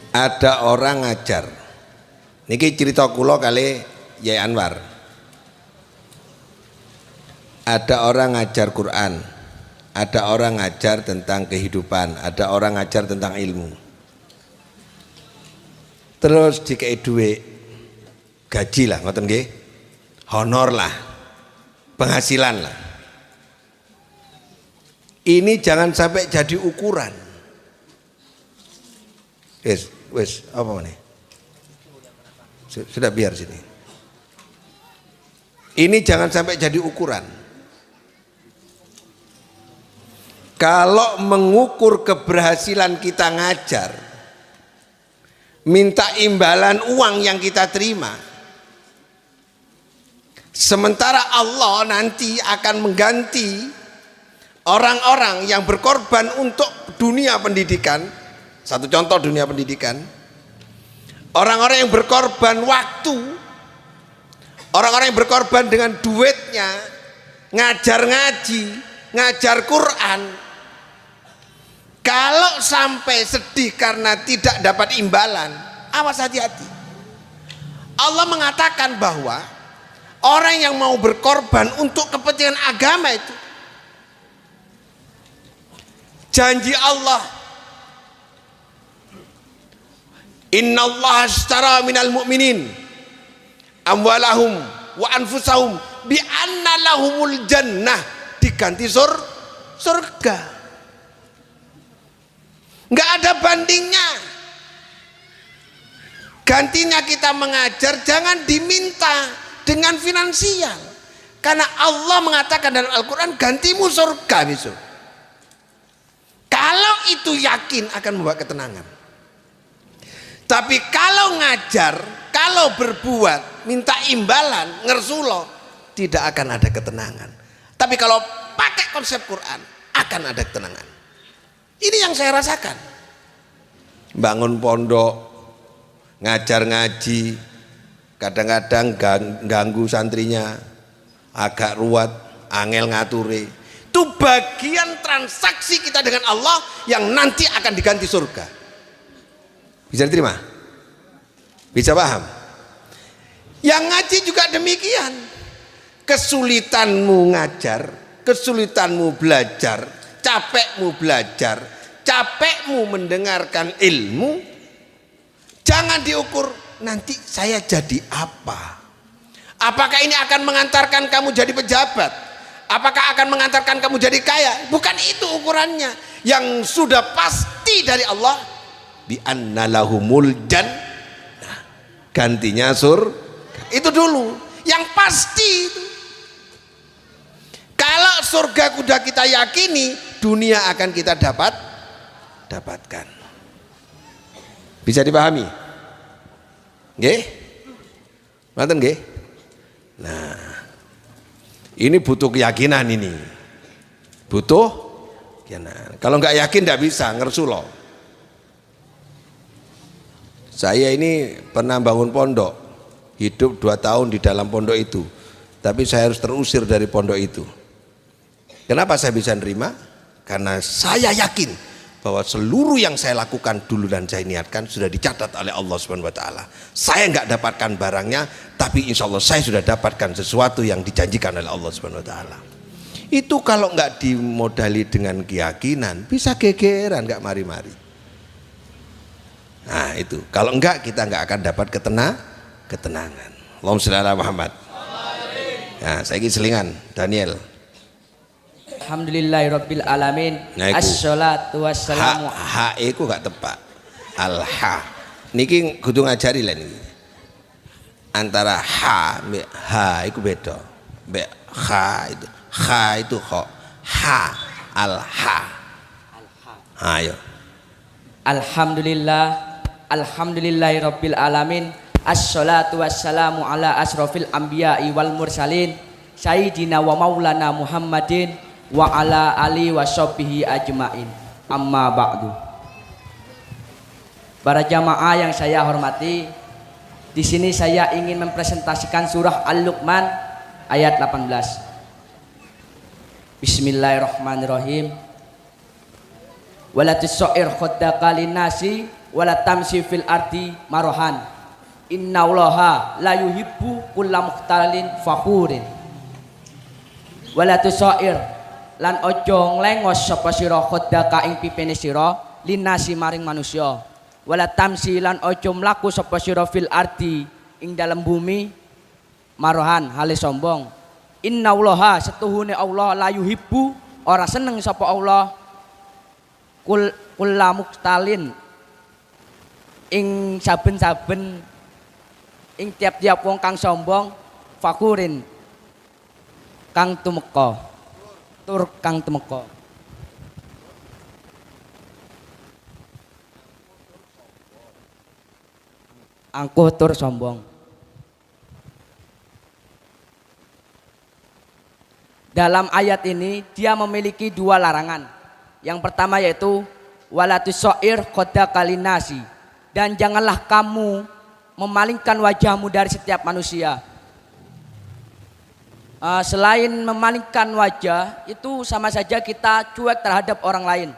ada orang ngajar. Niki cerita kula kali Yai Anwar. Ada orang ngajar Quran, ada orang ngajar tentang kehidupan, ada orang ngajar tentang ilmu. Terus dikei duit, gaji lah, ngoten nggih, honor lah, penghasilan lah. Ini jangan sampai jadi ukuran. Wes, apa nih? Sudah biar sini. Ini jangan sampai jadi ukuran. Kalau mengukur keberhasilan kita ngajar, minta imbalan uang yang kita terima, sementara Allah nanti akan mengganti orang-orang yang berkorban untuk dunia pendidikan. Satu contoh dunia pendidikan, orang-orang yang berkorban waktu, orang-orang yang berkorban dengan duitnya, ngajar ngaji, ngajar Quran. Kalau sampai sedih karena tidak dapat imbalan, awas, hati-hati. Allah mengatakan bahwa orang yang mau berkorban untuk kepentingan agama itu, janji Allah, innallaha ashtara minal mu'minin amwalahum wa anfusahum bi anna lahumul jannah, diganti surga. Nggak ada bandingnya. Gantinya kita mengajar jangan diminta dengan finansial, karena Allah mengatakan dalam Al-Quran, gantimu surga besok. Kalau itu yakin akan membawa ketenangan. Tapi kalau ngajar, kalau berbuat, minta imbalan, ngersulo, tidak akan ada ketenangan. Tapi kalau pakai konsep Quran, akan ada ketenangan. Ini yang saya rasakan. Bangun pondok, ngajar ngaji, kadang-kadang ganggu santrinya, agak ruwet, angel ngature. Itu bagian transaksi kita dengan Allah yang nanti akan diganti surga. Bisa diterima? Bisa paham? Yang ngaji juga demikian. Kesulitanmu ngajar, kesulitanmu belajar, capekmu belajar, capekmu mendengarkan ilmu, jangan diukur nanti saya jadi apa. Apakah ini akan mengantarkan kamu jadi pejabat? Apakah akan mengantarkan kamu jadi kaya? Bukan itu ukurannya. Yang sudah pasti dari Allah, bi anna lahumul jannah, gantinya surga. Itu dulu yang pasti itu. Kalau surga sudah kita yakini, dunia akan kita dapatkan. Bisa dipahami? Nggih? Ngoten nggih? Nah, ini butuh keyakinan ini. Butuh keyakinan. Kalau nggak yakin nggak bisa ngersulo. Saya ini pernah bangun pondok, hidup 2 tahun di dalam pondok itu, tapi saya harus terusir dari pondok itu. Kenapa saya bisa nerima? Karena saya yakin bahwa seluruh yang saya lakukan dulu dan saya niatkan sudah dicatat oleh Allah Subhanahu wa taala. Saya nggak dapatkan barangnya, tapi insya Allah saya sudah dapatkan sesuatu yang dijanjikan oleh Allah Subhanahu wa taala. Itu kalau nggak dimodali dengan keyakinan, bisa gegeran, nggak mari-mari. Nah itu, kalau enggak kita nggak akan dapat ketenangan. Allahumma sholli ala Muhammad. Nah, saya ingin selingan Daniel. Alhamdulillahirabbil alamin. Assalatu wassalamu. Ha iku gak tepat. Al-ha. Niki kudu ngajari lah niki. Antara ha mbek ha iku beda. Mbek ha itu. Ha itu kho. Ha. Al-ha. Ayo. Alhamdulillahirabbil alamin. Assalatu wassalamu ala asrofil anbiya'i wal mursalin Sayyidina wa maulana Muhammadin wa ala ali wa sahbihi ajmain. Amma ba'du. Para jamaah yang saya hormati, di sini saya ingin mempresentasikan surah Al-Luqman ayat 18. Bismillahirrahmanirrahim. Wala tusair khaddaka linnasi wala tamsi fil ardi marahan. Innallaha la yuhibbu kulla mukhtalin fakhurin. Wala tusair lan ojo nglengos sapa sira khaddaka ing pipene sira linnasi maring manusia. Wala tamsi lan ojo mlaku sapa sira fil ardi ing dalam bumi marahan hale sombong. Innallaha setuhune Allah la yuhibbu ora seneng sapa Allah kulla mukhtalin ing saben-saben ing tiap-tiap wong kang sombong fakurin kang tumeka tur kang tumeka. Angkuh tur sombong. Dalam ayat ini dia memiliki dua larangan. Yang pertama yaitu wala tusair khaddaka linnasi, dan janganlah kamu memalingkan wajahmu dari setiap manusia. Selain memalingkan wajah, itu sama saja kita cuek terhadap orang lain.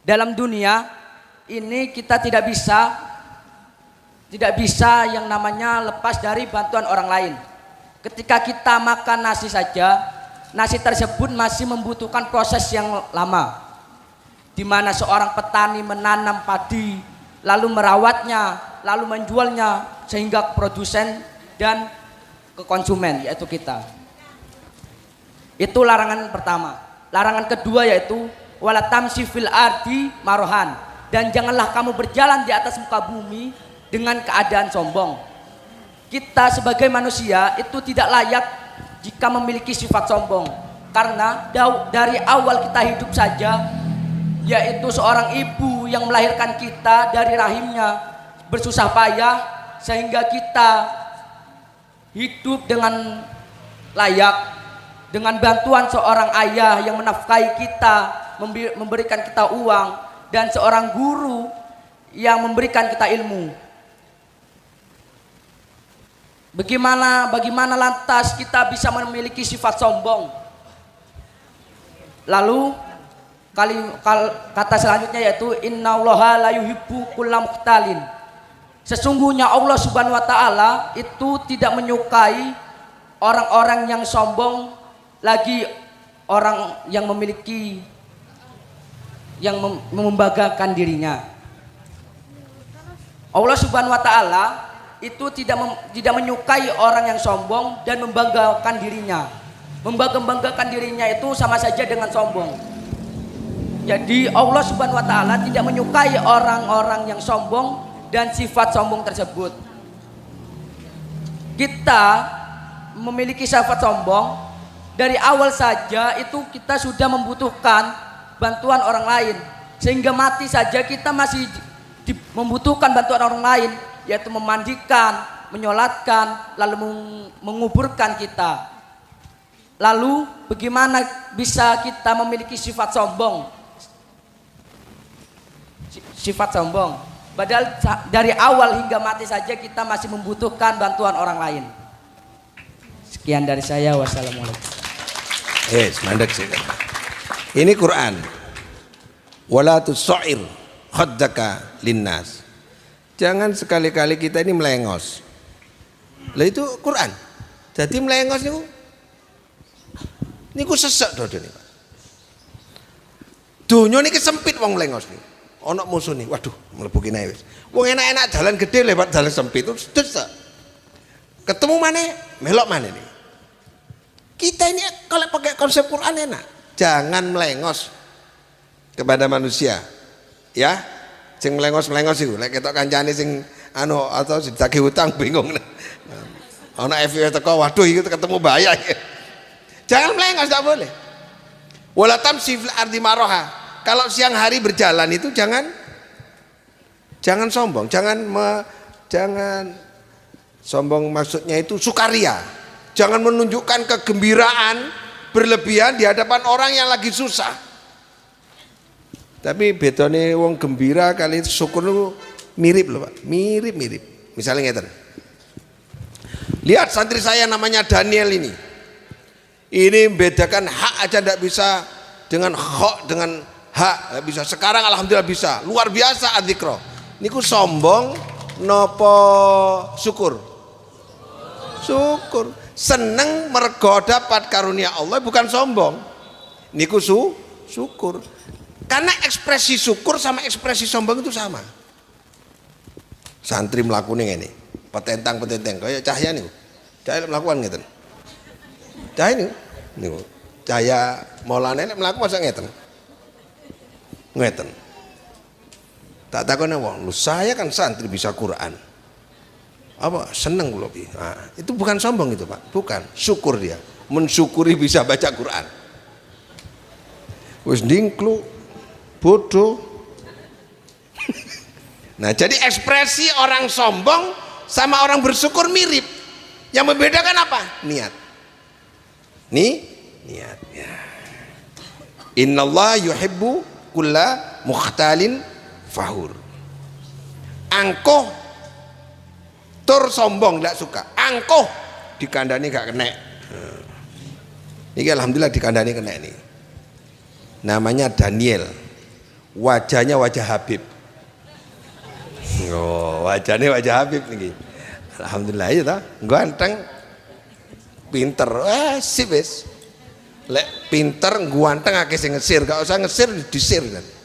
Dalam dunia ini kita tidak bisa yang namanya lepas dari bantuan orang lain. Ketika kita makan nasi saja, nasi tersebut masih membutuhkan proses yang lama, di mana seorang petani menanam padi, lalu merawatnya, lalu menjualnya sehingga ke produsen dan ke konsumen, yaitu kita. Itu larangan pertama. Larangan kedua yaitu wala tamsi fil ardi marohan, dan janganlah kamu berjalan di atas muka bumi dengan keadaan sombong. Kita sebagai manusia itu tidak layak jika memiliki sifat sombong, karena dari awal kita hidup saja, yaitu seorang ibu yang melahirkan kita dari rahimnya bersusah payah sehingga kita hidup dengan layak dengan bantuan seorang ayah yang menafkahi kita, memberikan kita uang, dan seorang guru yang memberikan kita ilmu. Bagaimana lantas kita bisa memiliki sifat sombong? Lalu kata selanjutnya yaitu innallaha la yuhibbu kulla mukhtalin. Sesungguhnya Allah Subhanahu wa taala itu tidak menyukai orang-orang yang sombong, lagi orang yang memiliki yang membanggakan dirinya. Allah Subhanahu wa taala itu tidak menyukai orang yang sombong dan membanggakan dirinya. Membanggakan dirinya itu sama saja dengan sombong. Jadi Allah Subhanahu wa taala tidak menyukai orang-orang yang sombong dan sifat sombong tersebut. Kita memiliki sifat sombong dari awal saja itu kita sudah membutuhkan bantuan orang lain, sehingga mati saja kita masih membutuhkan bantuan orang lain, yaitu memandikan, menyolatkan, lalu menguburkan kita. Lalu bagaimana bisa kita memiliki sifat sombong? Sifat sombong. Padahal dari awal hingga mati saja kita masih membutuhkan bantuan orang lain. Sekian dari saya. Wassalamualaikum. Mandek sih. Ini Quran. Wala tusair khaddaka linnas. Jangan sekali-kali kita ini melengos. Lah itu Quran. Jadi melengos niku sesek dode niku. Donya niki sempit wong melengos niku. Ana musuh nih, waduh mlebu kene wis. Wong enak-enak jalan gede lewat jalan sempit itu sesek. Ketemu maneh, melok maneh nih. Kita ini kalau pakai konsep Quran enak. Jangan melengos kepada manusia. Ya. Sing melengos-melengos iku lek ketok kancane sing atau ditagih utang bingung. Ana FW teko, waduh iki ketemu bahaya. Jangan melengos, enggak boleh. Wala tamsi fil ardi maraha. Kalau siang hari berjalan itu jangan sombong, jangan Jangan sombong, maksudnya itu sukaria. Jangan menunjukkan kegembiraan berlebihan di hadapan orang yang lagi susah. Tapi bedone wong gembira kali syukur itu mirip loh Pak, mirip. Misalnya ngeten. Lihat santri saya namanya Daniel ini. Ini membedakan hak aja tidak bisa dengan hak dengan hak, bisa. Sekarang alhamdulillah bisa. Luar biasa adzikra. Niku sombong nopo syukur? Syukur. Seneng mergo dapat karunia Allah, bukan sombong. Niku syukur. Karena ekspresi syukur sama ekspresi sombong itu sama. Santri melakukan ini, petentang kayak Cahya nih. Cahya melakukan ngeten. Cahya nih, Cahya Maulana ini melakukan masa ngeten. Tak takutnya wong, saya kan santri bisa Quran. Apa seneng kula piye. Nah, itu bukan sombong itu Pak, bukan, syukur dia, mensyukuri bisa baca Quran. Wis ndingklu bodoh. Nah, jadi ekspresi orang sombong sama orang bersyukur mirip. Yang membedakan apa? Niat. Niat ya. Innallaha yuhibbu kulla mukhtalin fahur. Angkuh tur sombong tidak suka, angkuh dikandani gak kena. Ini alhamdulillah dikandani kena ini. Namanya Daniel, wajahnya wajah Habib. Oh, wajahnya wajah Habib nih. Alhamdulillah ya toh, ganteng, pinter, sip wis. Lek pinter, ganteng akeh sing ngesir, gak usah ngesir disir kan.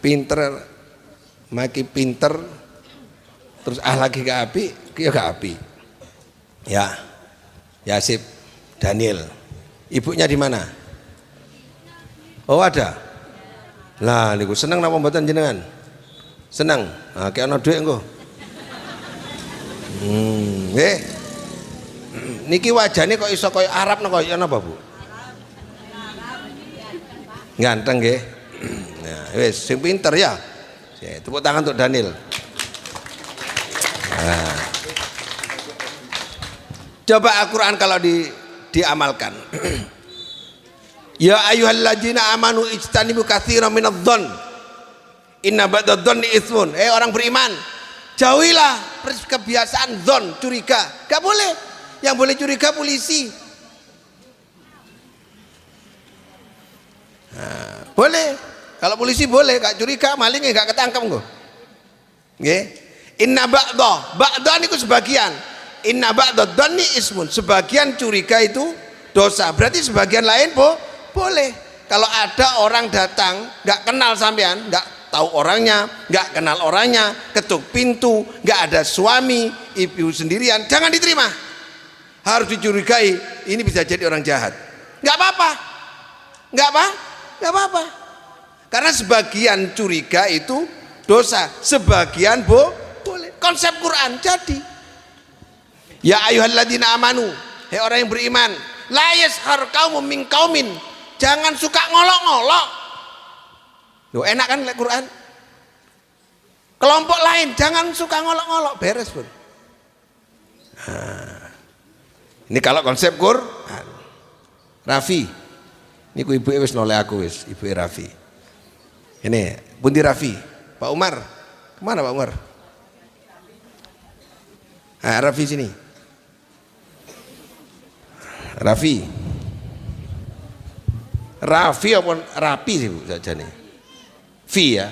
Pinter maki pinter terus lagi gak api ya gak api ya sip. Daniel ibunya di mana? Oh ada lah niku seneng napa mboten jenengan? Seneng. Nah kayak ana dhuwit engko niki wajahnya kok iso koyo Arab napa koyo napa Bu? Ganteng nggih. Nah, wes sing pinter ya. Tepuk tangan untuk Daniel. Nah. Coba Al-Qur'an kalau diamalkan. Ya ayyuhalladzina amanu ijtanibu katsiran minadh-dhon. Inna ba'dadh-dhonni itsmun. Orang beriman, jauhilah kebiasaan dzon, curiga. Gak boleh. Yang boleh curiga polisi. Nah, boleh. Kalau polisi boleh, gak curiga, malingnya gak ketangkep kok. Nggih. Inna ba'dha niku sebagian. Inna ba'dha dzanni ismun. Sebagian curiga itu dosa. Berarti sebagian lain boleh. Kalau ada orang datang, gak kenal sampean, gak tahu orangnya, gak kenal orangnya, ketuk pintu, gak ada suami, ibu sendirian, jangan diterima. Harus dicurigai, ini bisa jadi orang jahat. Gak apa-apa. Gak apa-apa. Karena sebagian curiga itu dosa, sebagian boleh. Konsep Quran jadi. Ya ayyuhalladzina amanu, hei orang yang beriman, la yashar qaumun min qaumin. Jangan suka ngolok-ngolok. Loh enak kan lek Quran? Kelompok lain jangan suka ngolok-ngolok, beres pun. Nah, ini kalau konsep Quran. Rafi, niku ibu wis noleh aku wis, ibu Rafi. Ini Bundi Rafi, Pak Umar, kemana Pak Umar? Nah, Rafi sini. Rafi apa Rapi sih Bu saja nih. Fi ya.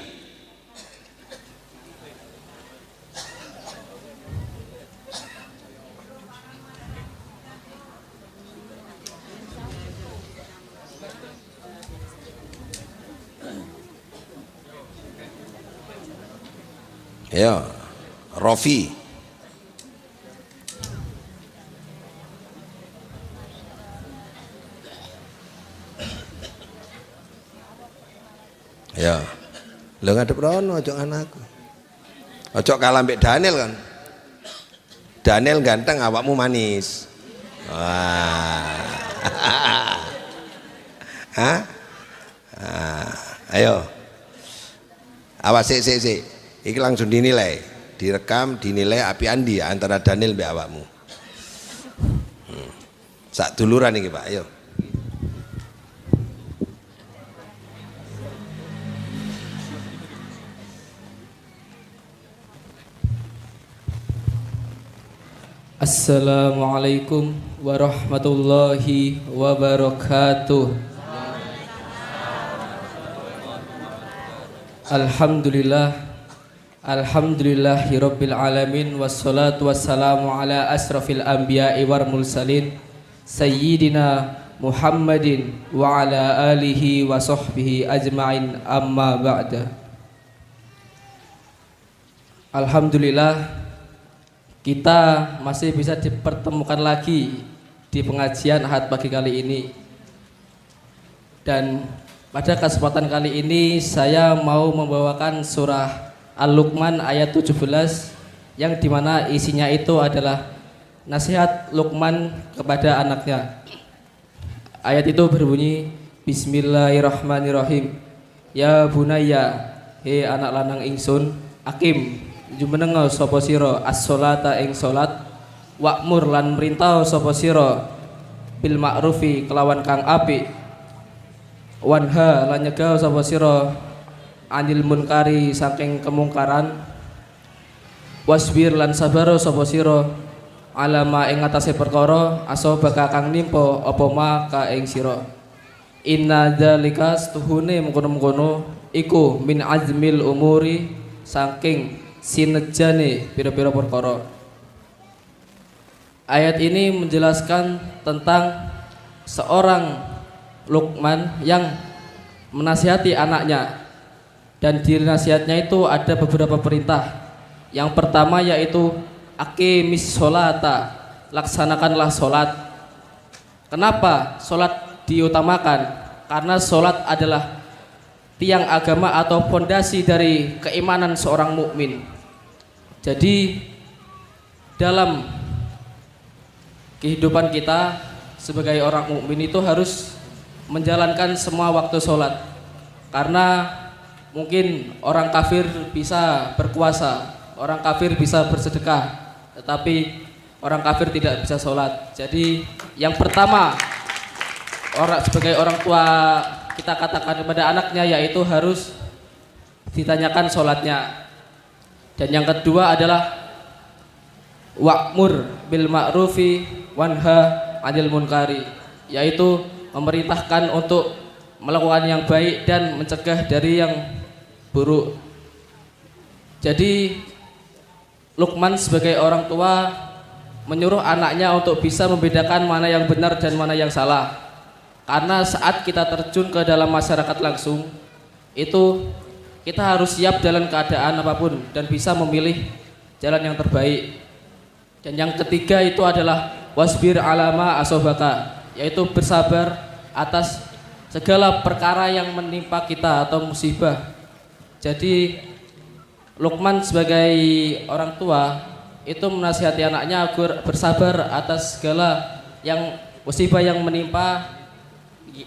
Ya, Rofi. Ya, lo ngadep rono ojo anakku. Ojo kalah mbek Daniel kan. Daniel ganteng, awakmu manis. Wah. Hah? Ayo. Awas sik. Iki langsung dinilai, direkam, dinilai api andi antara Daniel mbek awakmu. Sak duluran iki Pak, ayo. Assalamualaikum warahmatullahi wabarakatuh. Alhamdulillahirabbil alamin wassalatu wassalamu ala asrafil anbiya'i wal mursalin sayyidina Muhammadin wa ala alihi wa sahbihi ajma'in, amma ba'da. Alhamdulillah kita masih bisa dipertemukan lagi di pengajian Ahad pagi kali ini. Dan pada kesempatan kali ini saya mau membawakan surah Al-Luqman ayat 17 yang dimana isinya itu adalah nasihat Luqman kepada anaknya. Ayat itu berbunyi, Bismillahirrahmanirrahim. Ya bunayya, he anak lanang ingsun, akim jumeneng sapa sira as-sholata ing salat, wa'mur lan merintah sapa sira bil ma'rufi kelawan kang apik, wanha lan nyegah sapa sira anil munkari saking kemungkaran, wasbir lan sabar sapa sira ala ma ing atase perkara asabaka kang nimpa apa ma ka ing sira. Inna dzalika stuhune mengkono-mengkono iku min azmil umuri saking sinejane pira-pira perkara. Ayat ini menjelaskan tentang seorang Luqman yang menasihati anaknya, dan di nasihatnya itu ada beberapa perintah. Yang pertama yaitu aqimis sholata, laksanakanlah sholat. Kenapa sholat diutamakan? Karena sholat adalah tiang agama atau fondasi dari keimanan seorang mukmin. Jadi dalam kehidupan kita sebagai orang mukmin itu harus menjalankan semua waktu sholat. Karena mungkin orang kafir bisa berpuasa, orang kafir bisa bersedekah, tetapi orang kafir tidak bisa sholat. Jadi yang pertama sebagai orang tua kita katakan kepada anaknya yaitu harus ditanyakan sholatnya. Dan yang kedua adalah wa'mur bil ma'rufi wanha 'anil munkari, yaitu memerintahkan untuk melakukan yang baik dan mencegah dari yang buruk. Jadi Luqman sebagai orang tua menyuruh anaknya untuk bisa membedakan mana yang benar dan mana yang salah. Karena saat kita terjun ke dalam masyarakat langsung itu kita harus siap dalam keadaan apapun dan bisa memilih jalan yang terbaik. Dan yang ketiga itu adalah wasbir alama asobaka, yaitu bersabar atas segala perkara yang menimpa kita atau musibah. Jadi Luqman sebagai orang tua itu menasihati anaknya agar bersabar atas segala yang musibah yang menimpa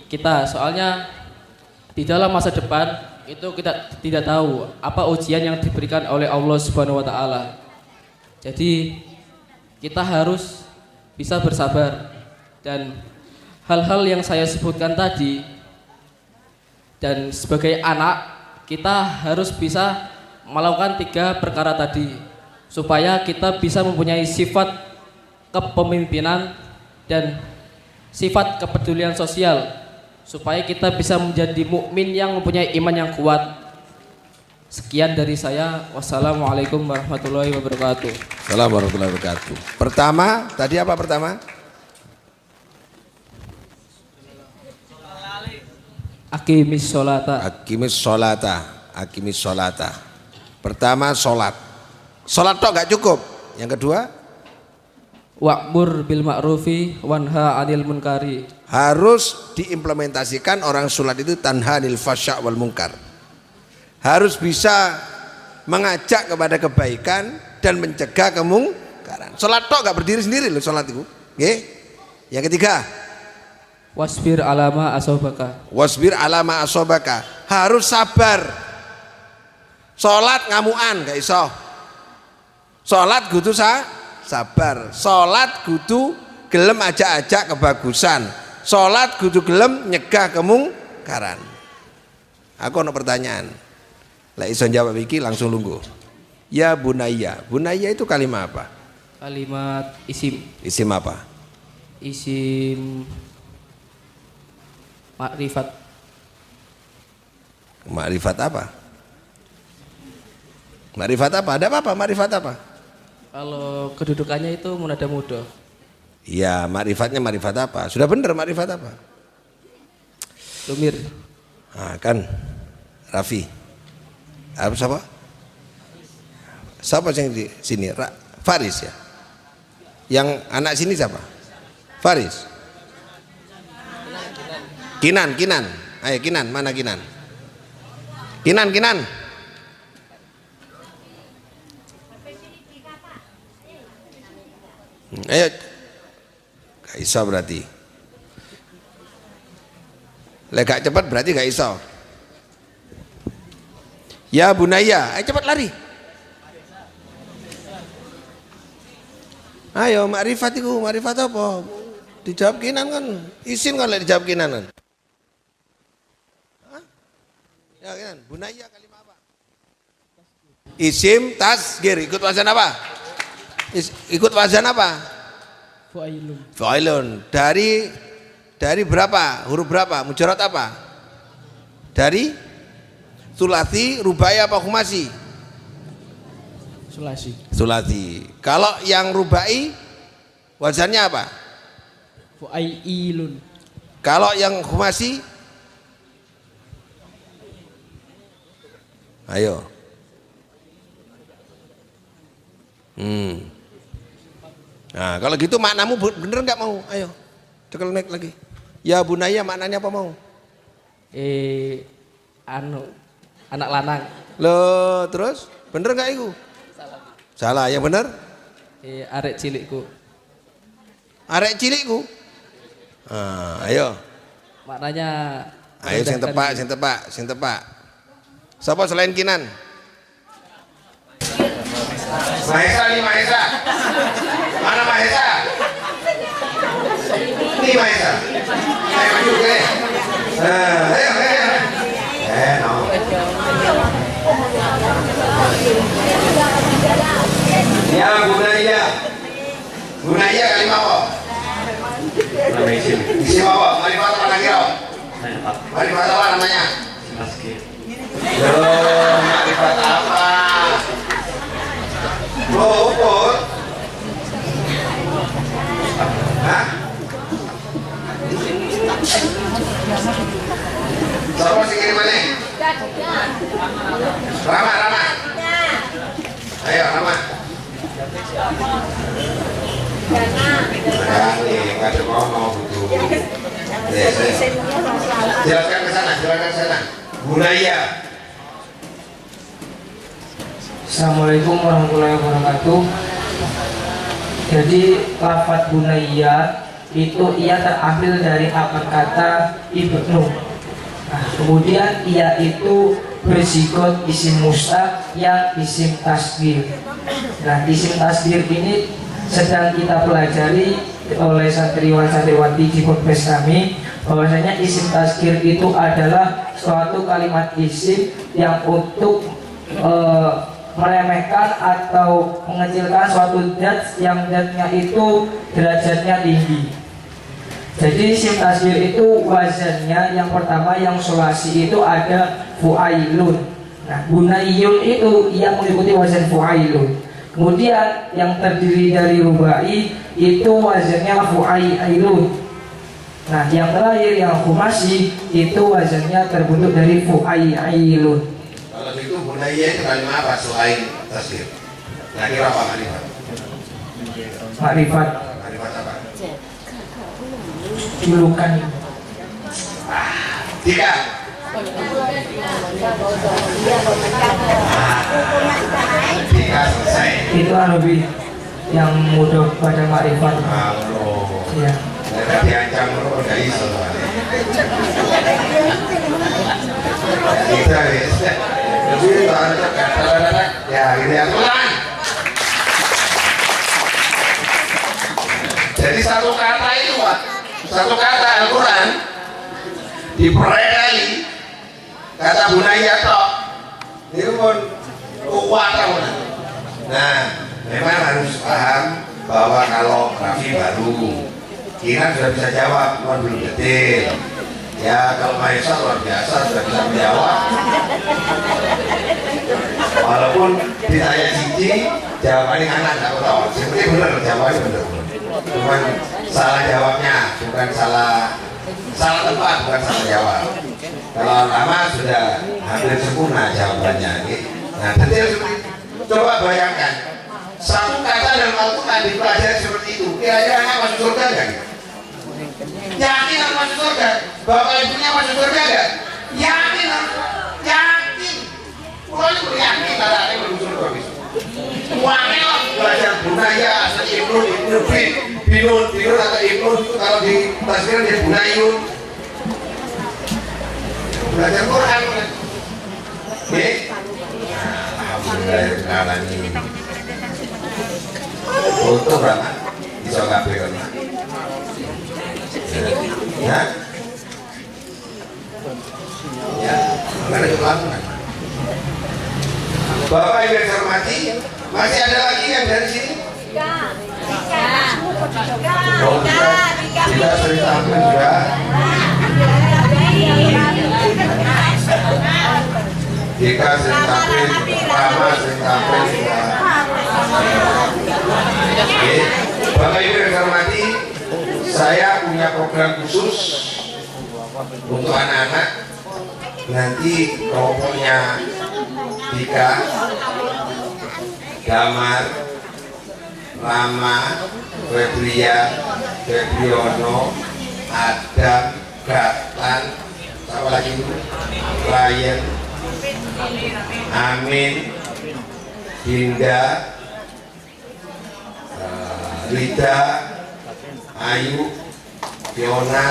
kita. Soalnya di dalam masa depan itu kita tidak tahu apa ujian yang diberikan oleh Allah Subhanahu wa taala. Jadi kita harus bisa bersabar, dan hal-hal yang saya sebutkan tadi, dan sebagai anak kita harus bisa melakukan 3 perkara tadi supaya kita bisa mempunyai sifat kepemimpinan dan sifat kepedulian sosial, supaya kita bisa menjadi mukmin yang mempunyai iman yang kuat. Sekian dari saya. Wassalamualaikum warahmatullahi wabarakatuh. Assalamualaikum warahmatullahi wabarakatuh. Pertama, tadi apa pertama? Aqimis sholata. Aqimis sholata. Aqimis sholata. Pertama sholat. Sholat tok gak cukup. Yang kedua, wa'mur bil ma'rufi wanha 'anil munkari. Harus diimplementasikan orang sholat itu tanha 'anil fasya' wal munkar. Harus bisa mengajak kepada kebaikan dan mencegah kemungkaran. Sholat tok gak berdiri sendiri loh sholat itu. Nggih. Yang ketiga, wasbir alama asobaka. Wasbir alama asobaka. Harus sabar Salat ngamukan gak iso. Salat kudu sabar. Salat kudu gelem ajak-ajak kebagusan. Salat kudu gelem nyegah kemungkaran. Aku ada pertanyaan. Lah iso jawab iki langsung lungguh. Ya bunaya. Bunaya itu kalimat apa? Kalimat isim. Isim apa? Isim makrifat. Makrifat apa? Makrifat apa? Ada apa? Makrifat apa? Kalau kedudukannya itu munada mudah. Iya, makrifatnya makrifat apa? Sudah benar makrifat apa? Lumir. Nah, kan Raffi. Apa siapa? Siapa yang di sini? Faris ya. Yang anak sini siapa? Faris. Kinan. Ayo Kinan, mana Kinan? Kinan. Ayo. Gak iso berarti. Lek gak cepat berarti gak iso. Ya bunaya, ayo cepat lari. Ayo makrifat iku, makrifat apa? Dijawab Kinan kan, isin kan lek dijawab Kinan kan. Hah? Ya Kinan, bunaya kalimat apa? Isim tasgir, ikut wazan apa? Ikut wazan apa? Fu'ailun. Fa'ilun. Dari berapa? Huruf berapa? Mujarad apa? Dari sulasi, rubai apa khumasi? Sulasi. Sulasi. Kalau yang rubai wazannya apa? Fu'ailun. Kalau yang khumasi? Ayo. Nah, kalau gitu maknamu bener nggak mau? Ayo, cekel naik lagi. Ya bunaya maknanya apa mau? Anak lanang. Loh, terus bener nggak itu? Salah, yang bener? Arek cilikku. Arek cilikku. Nah, ayo. Maknanya. Ayo, sing tepak. Siapa selain Kinan? Mahesa nih Mahesa. Mana Mahesa? Ini Mahesa. Ayo maju ke. Ayo. No. Ya bunaya. Bunaya kalimat apa? Isim apa? Makrifat apa lagi kau? Makrifat apa namanya? Loh, makrifat apa? Ukur. Hah? Siapa sih kirimannya? Rama. Ayo Rama. Nggak ada mau butuh. Silakan ke sana. Bunaya. Assalamualaikum warahmatullahi wabarakatuh. Jadi lafadz bunaya itu ia terambil dari akar kata ibnu. Nah, kemudian ia itu bersigot isim mustaq yang isim tasghir. Nah, isim tasghir ini sedang kita pelajari oleh santriwan-santriwati di podcast kami, bahwasanya isim tasghir itu adalah suatu kalimat isim yang untuk meremehkan atau mengecilkan suatu zat yang zatnya itu derajatnya tinggi. Jadi isim tasghir itu wazannya yang pertama yang sulasi itu ada fu'ailun. Nah, bunayyun itu yang mengikuti wazan fu'ailun. Kemudian yang terdiri dari rubai itu wazannya fu'ailun. Nah, yang terakhir yang khumasi itu wazannya terbentuk dari fu'ailun. Kalau itu bunaya itu kalimat apa? Selain tasghir. Nah, kira apa kalimat? Makrifat. Kalimat apa? Julukan. Tiga. Tiga selesai. Itu lebih yang mudah pada makrifat. Allah. Ya. Tidak diancam lu udah iso. Kita Jadi ya ini yang ulang. Jadi satu kata itu Pak, satu kata Al-Quran diperkali kata bunaya tok itu pun kuat. Nah memang harus paham bahwa kalau Raffi baru Kinan sudah bisa jawab, cuma belum detail. Ya kalau Maisa luar biasa sudah bisa menjawab. Walaupun ditanya Cici, jawabannya anak nggak tahu. Sebenarnya benar, jawabannya benar. Cuman salah jawabnya, bukan salah tempat, bukan salah jawab. Kalau lama sudah hampir sempurna jawabannya. Nah detail seperti itu. Coba bayangkan satu kata dalam Al-Quran dipelajari seperti itu. Kira-kira anak masuk surga nggak? Yakin anak masuk surga? Bapak ibunya masuk surga nggak? Yakin, yakin. Pokoknya yakin kalau ada yang masuk surga. Uangnya lah belajar bunaya asal ibnun binun atau ibnun itu kalau di tasbih dia bunayun. Belajar Quran. Oke. Alhamdulillah ini. Foto berapa? Bisa kabeh kan? Ya. Ya, mana itu lakukan. Bapak Ibu yang saya hormati, masih ada lagi yang dari sini? Tidak sering tampil juga. Jika sering tampil, Rama sering tampil juga. Oke. Bapak Ibu yang saya hormati, saya punya program khusus untuk anak-anak. Nanti kelompoknya Dika, Damar, Rama, Febriono, Adam, Gatan, apa lagi itu? Ryan, Amin, Dinda, Rita, Ayu, Fiona,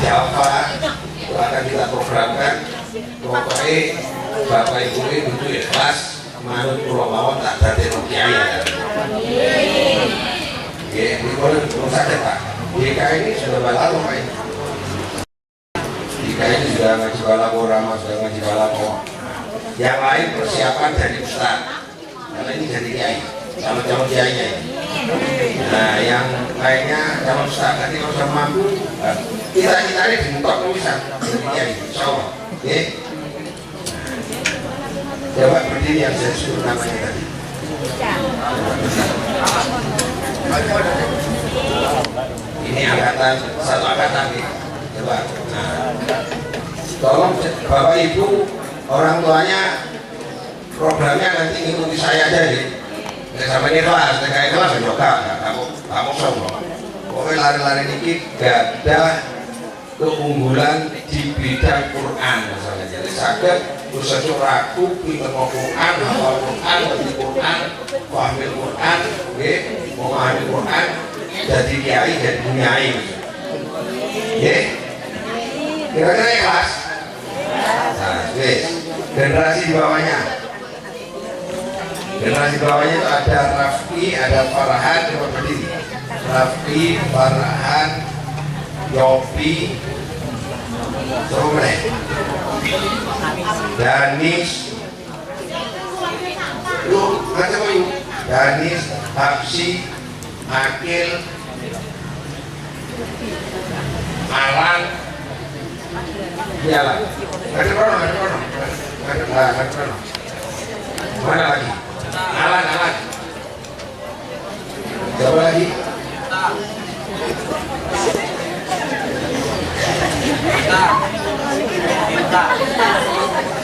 Java, itu akan kita programkan. Pokoknya Bapak Ibu itu ikhlas manut kula mawon tak dadi kiai ya. Nggih, dipun saja Pak. Dika ini sudah berlalu Pak. Dika ini sudah ngaji balako, Rama sudah ngaji balako. Yang lain persiapan dari Ustaz. Karena ini jadi kiai, calon kiainya ini. Nah, yang lainnya calon Ustaz nanti kalau sudah mampu, kita ini dimutok bisa jadi kiai, insyaallah. Oke. Coba berdiri yang saya suruh namanya tadi. Ini angkatan, satu angkatan nih. Coba. Nah, tolong Bapak Ibu, orang tuanya programnya nanti ngikuti saya aja ya. Sampai ini kelas, kayak kelas juga, kamu semua. Pokoknya lari-lari dikit, gak ada keunggulan di bidang Quran misalnya. Jadi sakit usaha ragu, pinter mau Quran, hafal Quran, ngerti Quran, pahami Quran, memahami Quran, jadi kiai, jadi bunyai. Kira-kira ikhlas. Nah, generasi di bawahnya. Generasi di bawahnya itu ada Raffi, ada Farhan, coba berdiri. Raffi, Farhan, Yopi, Somre, Danis, lu macam apa yuk? Danis, Hapsi, Akil, Alan, Jalan. Ada Prono. Mana lagi? Alan. Coba lagi.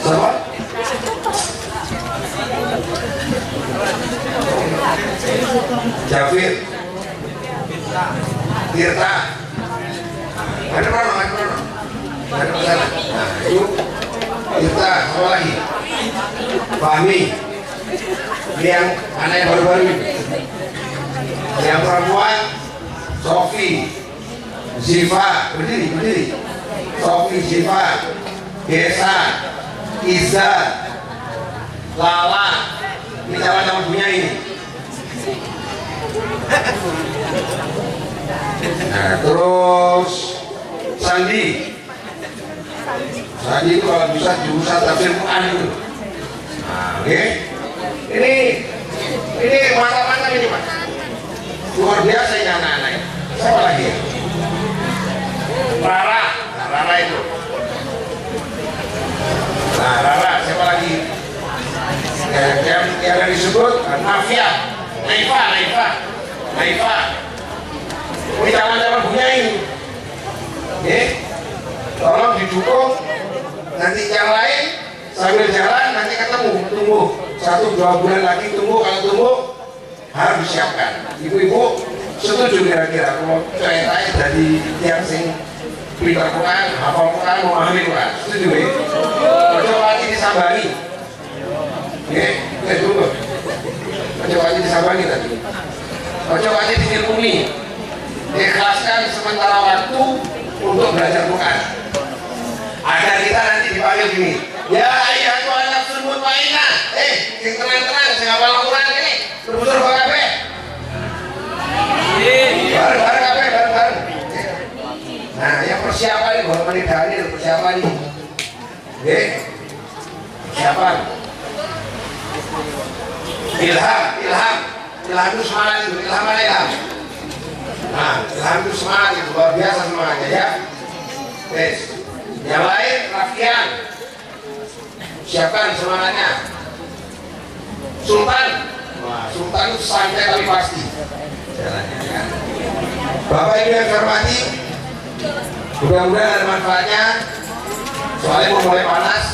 Sama? Jafir, Tirta, ada Prono. Ada masalah. Nah, itu Tirta, sama lagi. Fahmi, ini yang anak yang baru-baru ini. Yang perempuan, Sofi, Ziva, berdiri. Sofi, Ziva, Desa, Izzat, Lala, ini nama punya ini. Nah, terus Sandi. Sandi itu kalau bisa jurusan tafsir Quran itu. Nah, oke. Ini mantap-mantap ini, Pak. Luar biasa ini anak-anak. Siapa lagi ya? Rara. Nah, Rara itu. Nah, Rara, siapa lagi? Yang disebut Nafia, Naifa. Ini zaman-zaman punya ini. Oke. Tolong didukung. Nanti yang lain sambil jalan nanti ketemu, tunggu 1-2 bulan lagi tunggu, kalau tunggu harus disiapkan. Ibu-ibu setuju kira-kira kalau ceritanya dari yang sing pintar Quran, hafal Quran, memahami Quran, setuju ya? Coba lagi disambangi. Oke, tunggu. Coba lagi disambangi tadi. Coba lagi dilindungi. Ikhlaskan sementara waktu untuk belajar Quran. Agar kita nanti dipanggil gini. Ya ayah tu anak sebut mainah. Yang tenang-tenang, saya hafal Quran ini. Berbusur kafe. Bareng-bareng kafe, bareng-bareng. Nah, yang persiapan ini, baru menit hari persiapan ini. Oke, persiapan. Ilham itu semangat itu, ilham. Nah, ilham itu semangat itu, luar biasa semangatnya ya. Yes. Yang lain, Rafian. Siapkan semangatnya. Sultan. Wah, Sultan itu santai tapi pasti. Jalannya ya. Bapak Ibu yang hormati, mudah-mudahan ada manfaatnya. Soalnya mau mulai panas.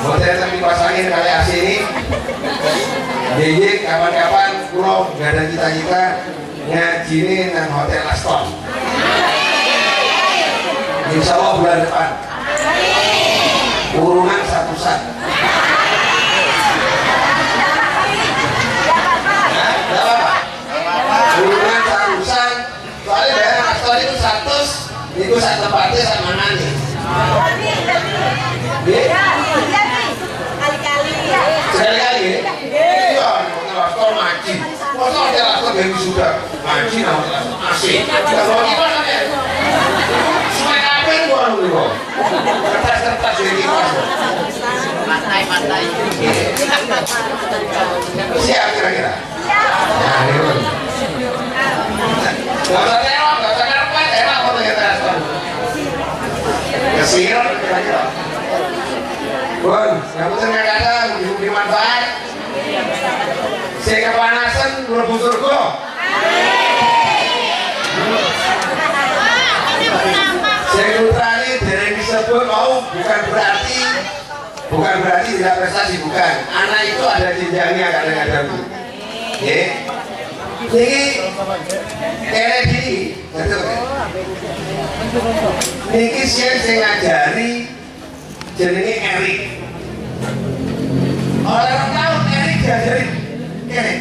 Hotel tapi pasangin kali AC ini. Jadi kapan-kapan pulau nggak ada cita-cita ngaji ini nang Hotel Aston. Insya Allah bulan depan. Kurungan satu-sat. Kurungan satu-sat. Soalnya daerah Aston itu 100, itu satu tempatnya sama nani. Sekali-kali iya, Hotel Aston ngaji. Masa Hotel Aston yang sudah ngaji nah Hotel Aston asik. Kalau gimana ya? Supaya apa yang gua nunggu kok? Kertas-kertas yang gimana? Pantai. Siap kira-kira? Nah, ini pun. Gak usah terong, gak usah karpet, enak kok Hotel Aston. Kesir kira-kira. Bun, kamu kadang diberi manfaat. Saya kepanasan, mlebu surga. Saya nutrani dari disebut mau bukan berarti tidak prestasi, bukan. Anak itu ada jenjangnya kadang-kadang. Oke. Jadi kayak gini, ini saya ngajari. Jadi ini Erik. Orang tahu Erik diajarin Erik.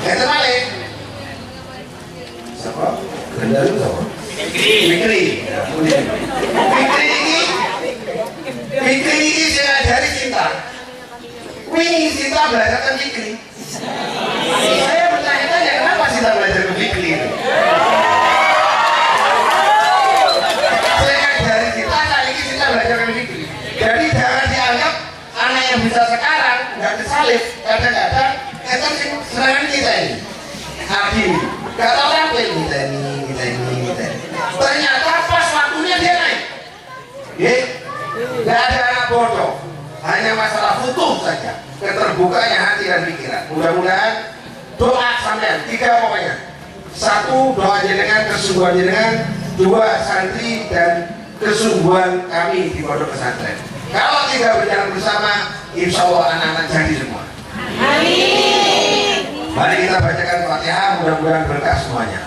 Nah, itu balik. Siapa? Ganda itu siapa? Fikri. Fikri ini saya ngajari cinta. Wih, cinta belajar ke Fikri. Saya bertanya-tanya kenapa cinta belajar ke Fikri itu? Jadi jangan dianggap anak yang bisa sekarang nggak disalib. Kadang-kadang kita serangan kita ini Abi nggak tahu apa kita ini. Ternyata pas waktunya dia naik. Nggak ada anak bodoh. Hanya masalah futuh saja. Keterbukanya hati dan pikiran. Mudah-mudahan doa sampean 3 pokoknya. 1 doa jenengan, kesungguhan jenengan. 2 santri dan kesungguhan kami di pondok pesantren. Kalau tidak berjalan bersama, insya Allah anak-anak jadi semua. Amin. Mari kita bacakan Fatihah, mudah-mudahan berkah semuanya.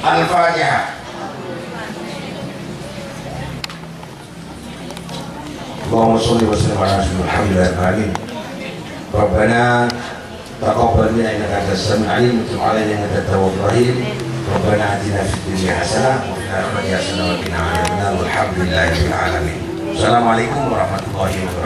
Al-Fatihah. Allahumma sholli wa sallim ala Muhammadin. Rabbana taqabbal minna innaka antas samiul alim wa tub alaina innaka at-tawwabur rahim. Rabbana atina fid dunya hasanah wa fil akhirati hasanah wa qina adzabannar. Walhamdulillahirabbil alamin. Assalamualaikum warahmatullahi wabarakatuh.